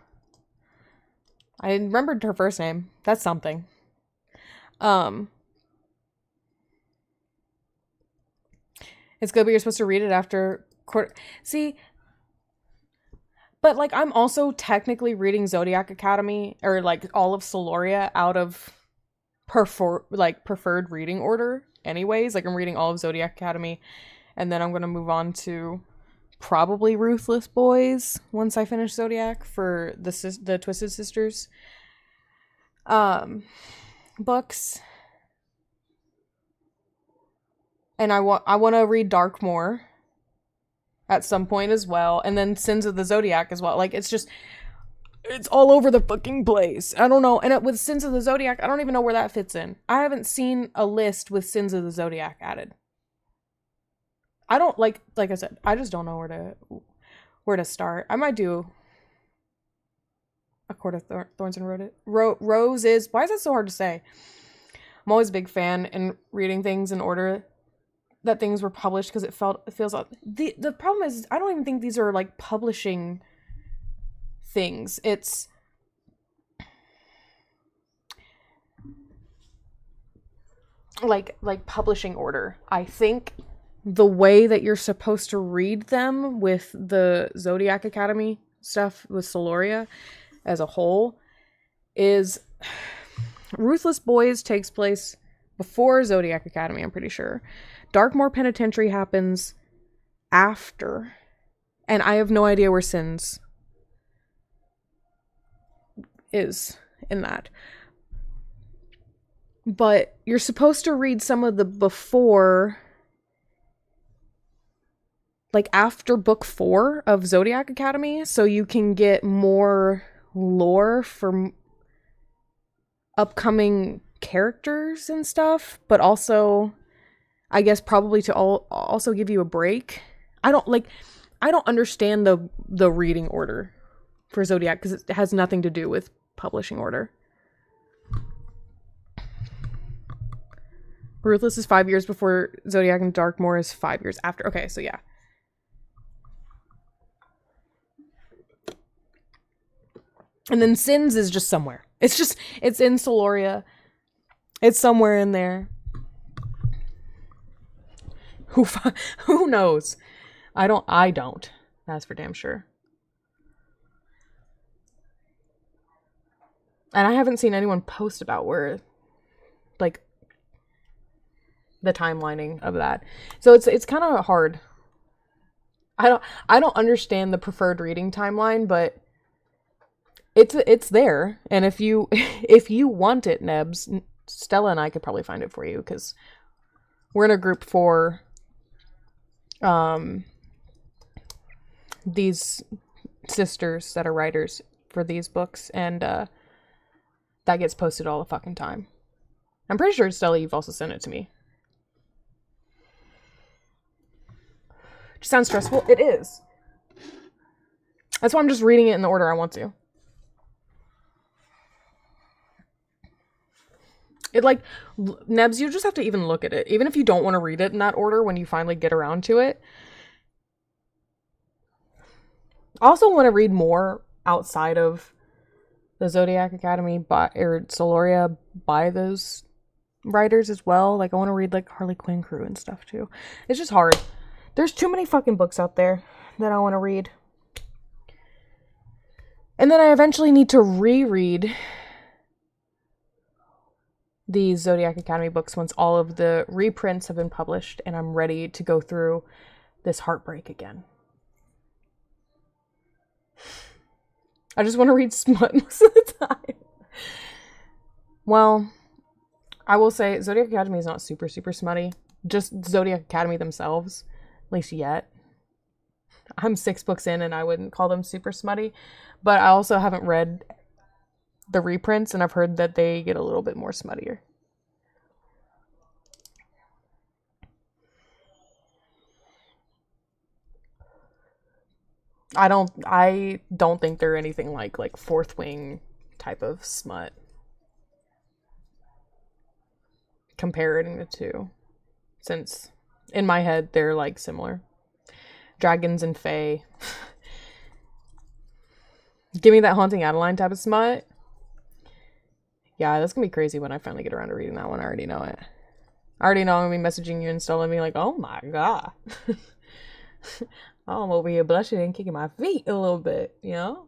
I remembered her first name. That's something. It's good, but you're supposed to read it after See, but, like, I'm also technically reading Zodiac Academy, or, like, all of Soloria out of preferred reading order anyways. Like, I'm reading all of Zodiac Academy, and then I'm gonna move on to probably Ruthless Boys once I finish Zodiac for the Twisted Sisters books. And I want to read Dark more at some point as well, and then Sins of the Zodiac as well. Like, it's all over the fucking place. I don't know. And with Sins of the Zodiac, I don't even know where that fits in. I haven't seen a list with Sins of the Zodiac added. I don't, like I said, I just don't know where to start. I might do A Court of Thorns and Roses. Why is that so hard to say? I'm always a big fan in reading things in order that things were published, because it feels like the problem is I don't even think these are, like, publishing things. It's like publishing order. I think the way that you're supposed to read them with the Zodiac Academy stuff with Soloria as a whole is Ruthless Boys takes place before Zodiac Academy, I'm pretty sure. Darkmoor Penitentiary happens after. And I have no idea where Sins is in that. But you're supposed to read some of the before, like after book 4 of Zodiac Academy, so you can get more lore for upcoming characters and stuff, but also, I guess, probably to also give you a break. I don't understand the reading order for Zodiac because it has nothing to do with publishing order. Ruthless is 5 years before Zodiac and Darkmoor is 5 years after. Okay, so yeah. And then Sins is just somewhere. It's in Soloria. It's somewhere in there. Who knows? I don't. That's for damn sure. And I haven't seen anyone post about where, like, the timelining of that. So it's kind of hard. I don't understand the preferred reading timeline, but it's there. And if you want it, Nebs, Stella and I could probably find it for you because we're in a group for these sisters that are writers for these books, and that gets posted all the fucking time. I'm pretty sure, Stella, you've also sent it to me. Just sounds stressful. It is. That's why I'm just reading it in the order I want to. It, like, Nebs, you just have to even look at it. Even if you don't want to read it in that order when you finally get around to it. I also want to read more outside of the Zodiac Academy or Soloria by those writers as well. Like, I want to read, like, Harley Quinn crew and stuff, too. It's just hard. There's too many fucking books out there that I want to read. And then I eventually need to reread these Zodiac Academy books once all of the reprints have been published and I'm ready to go through this heartbreak again. I just want to read smut most of the time. Well, I will say Zodiac Academy is not super, super smutty. Just Zodiac Academy themselves, at least yet. I'm 6 books in and I wouldn't call them super smutty. But I also haven't read the reprints and I've heard that they get a little bit more smuttier. I don't think they're anything like Fourth Wing type of smut. Comparing the two. Since in my head they're like similar. Dragons and Fae. Give me that Haunting Adeline type of smut. Yeah, that's gonna be crazy when I finally get around to reading that one. I already know it. I already know I'm gonna be messaging you and telling me like, oh my god. I'm over here blushing and kicking my feet a little bit, you know?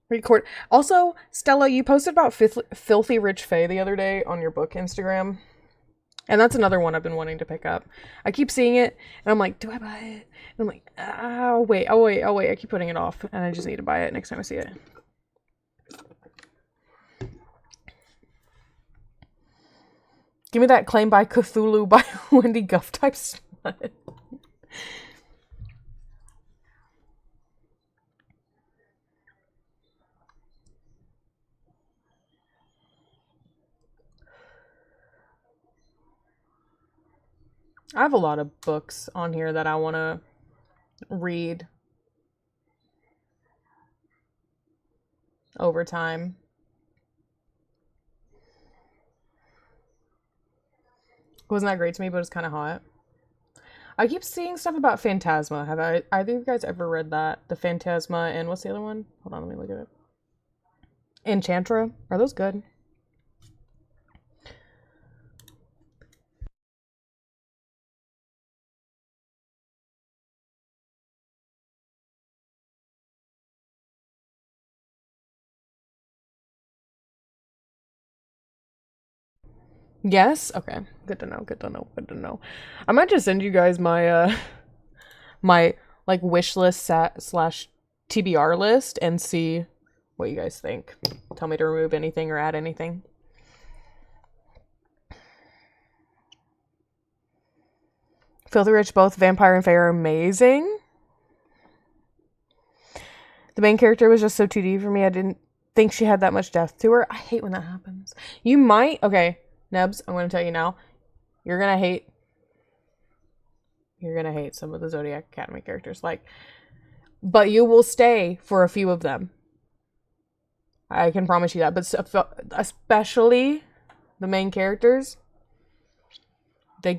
Record. Also, Stella, you posted about Filthy Rich Fae the other day on your book Instagram. And that's another one I've been wanting to pick up. I keep seeing it, and I'm like, do I buy it? And I'm like, oh wait. I keep putting it off, and I just need to buy it next time I see it. Give me that Claim by Cthulhu by Wendy Guff type smut. I have a lot of books on here that I want to read over time. Wasn't that great to me, but it's kind of hot. I keep seeing stuff about Phantasma. Have either of you guys ever read that? The Phantasma and what's the other one? Hold on, let me look at it. Enchantra. Are those good? Yes? Okay. Good to know. Good to know. Good to know. I might just send you guys my my like wish list slash TBR list and see what you guys think. Tell me to remove anything or add anything. Filthy Rich, both Vampire and Fae are amazing. The main character was just so 2D for me. I didn't think she had that much depth to her. I hate when that happens. You might... Okay, Nebs, I'm going to tell you now. You're going to hate some of the Zodiac Academy characters. But you will stay for a few of them. I can promise you that. But especially the main characters, they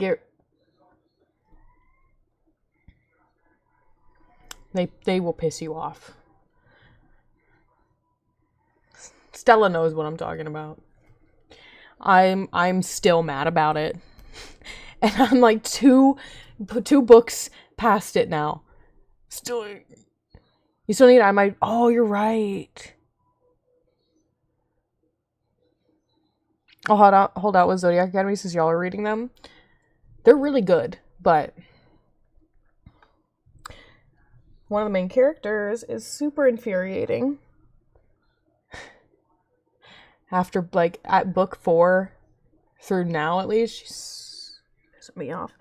will piss you off. Stella knows what I'm talking about. I'm still mad about it. And I'm like two books past it now. Still, you still need oh, you're right. I'll hold out with Zodiac Academy since y'all are reading them. They're really good, but one of the main characters is super infuriating. After, at book 4 through now, at least, she's pissing me off.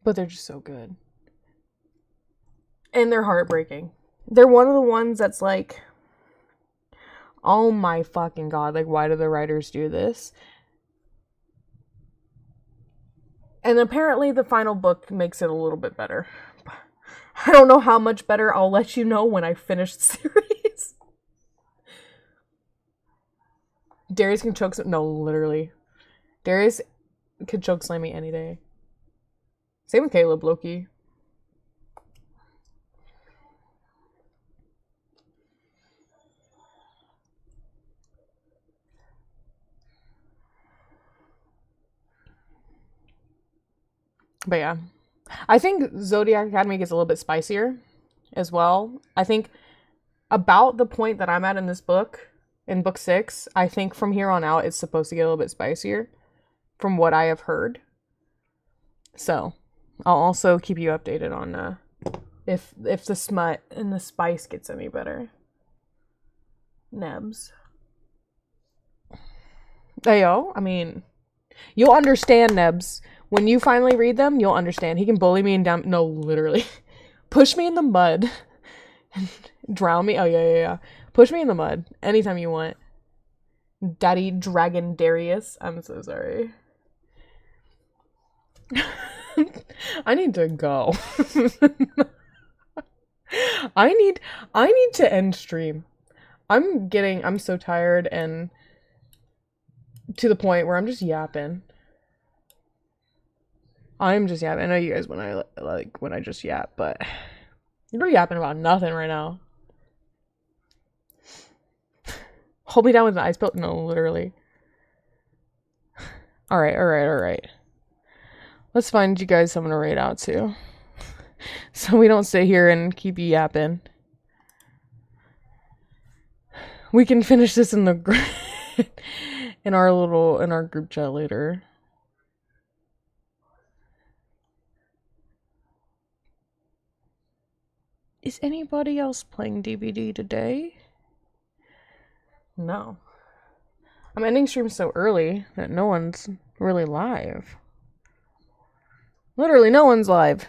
But they're just so good. And they're heartbreaking. They're one of the ones that's like, oh my fucking god, why do the writers do this? And apparently the final book makes it a little bit better. I don't know how much better. I'll let you know when I finish the series. Darius can choke... No, literally. Darius could choke slam me any day. Same with Caleb, Loki. But yeah. I think Zodiac Academy gets a little bit spicier as well. I think about the point that I'm at in this book, in book 6, I think from here on out it's supposed to get a little bit spicier from what I have heard. So, I'll also keep you updated on if the smut and the spice gets any better. Nebs. Ayo, I mean, you'll understand, Nebs. When you finally read them, you'll understand. He can bully me and down... No, literally. Push me in the mud. Drown me. Oh, yeah. Push me in the mud. Anytime you want. Daddy Dragon Darius. I'm so sorry. I need to go. I need to end stream. I'm so tired and to the point where I'm just yapping. I'm just yapping. I know you guys when I just yap, but you're yapping about nothing right now. Hold me down with an ice pill? No, literally. Alright. Let's find you guys something to raid out to. So we don't sit here and keep you yapping. We can finish this in the in our group chat later. Is anybody else playing DBD today? No. I'm ending stream so early that no one's really live. Literally, no one's live.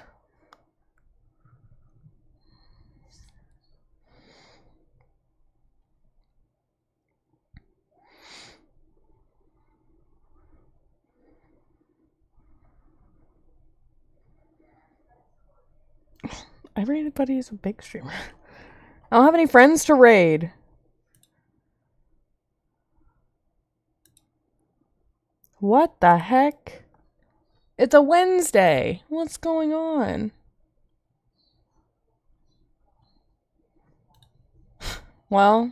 Everybody is a big streamer. I don't have any friends to raid. What the heck? It's a Wednesday. What's going on? Well,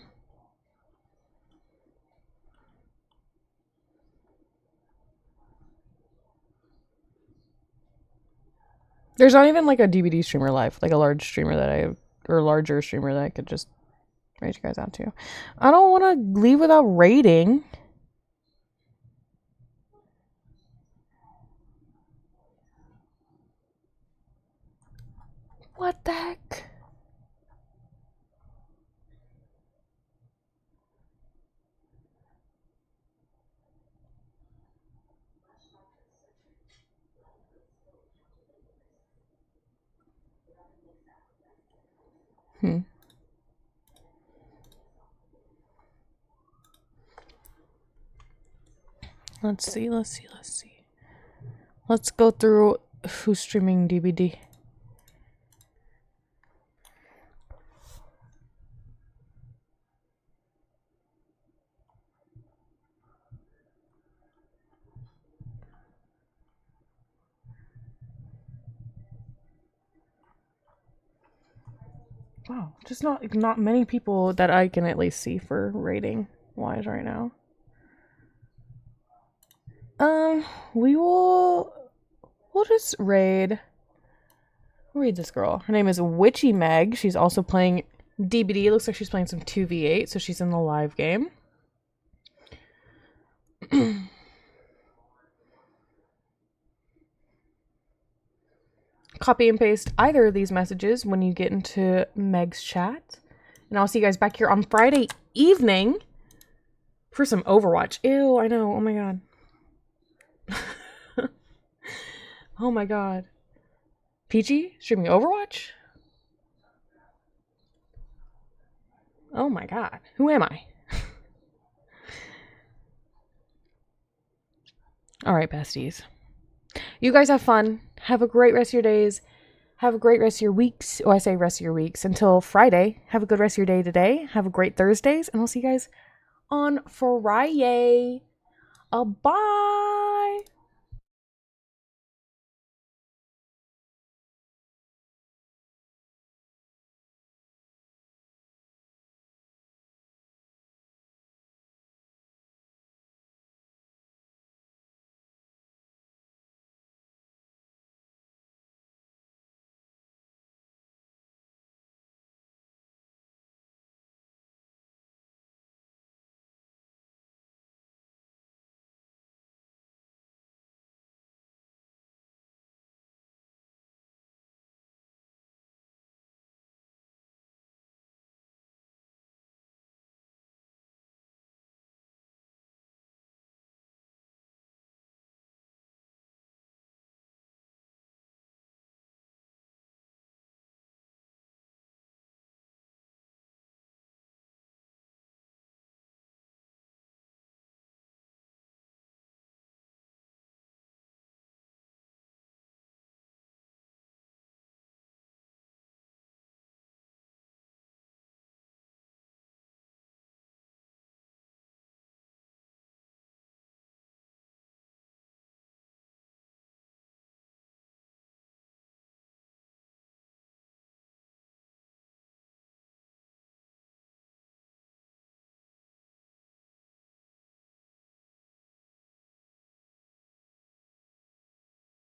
there's not even a DBD streamer live, a large streamer or larger streamer that I could just raid you guys out to. I don't want to leave without raiding. What the heck? Let's see. Let's go through who's streaming DVD. Wow, just not many people that I can at least see for rating wise right now. We'll just raid this girl. Her name is Witchy Meg. She's also playing DBD. Looks like she's playing some 2v8, so she's in the live game. Copy and paste either of these messages when you get into Meg's chat. And I'll see you guys back here on Friday evening for some Overwatch. Ew, I know. Oh my god. Oh my god. Peachy streaming Overwatch? Oh my god. Who am I? Alright, besties. You guys have fun. Have a great rest of your days. Have a great rest of your weeks. Oh, I say rest of your weeks. Until Friday. Have a good rest of your day today. Have a great Thursdays. And I'll see you guys on Friday. Bye.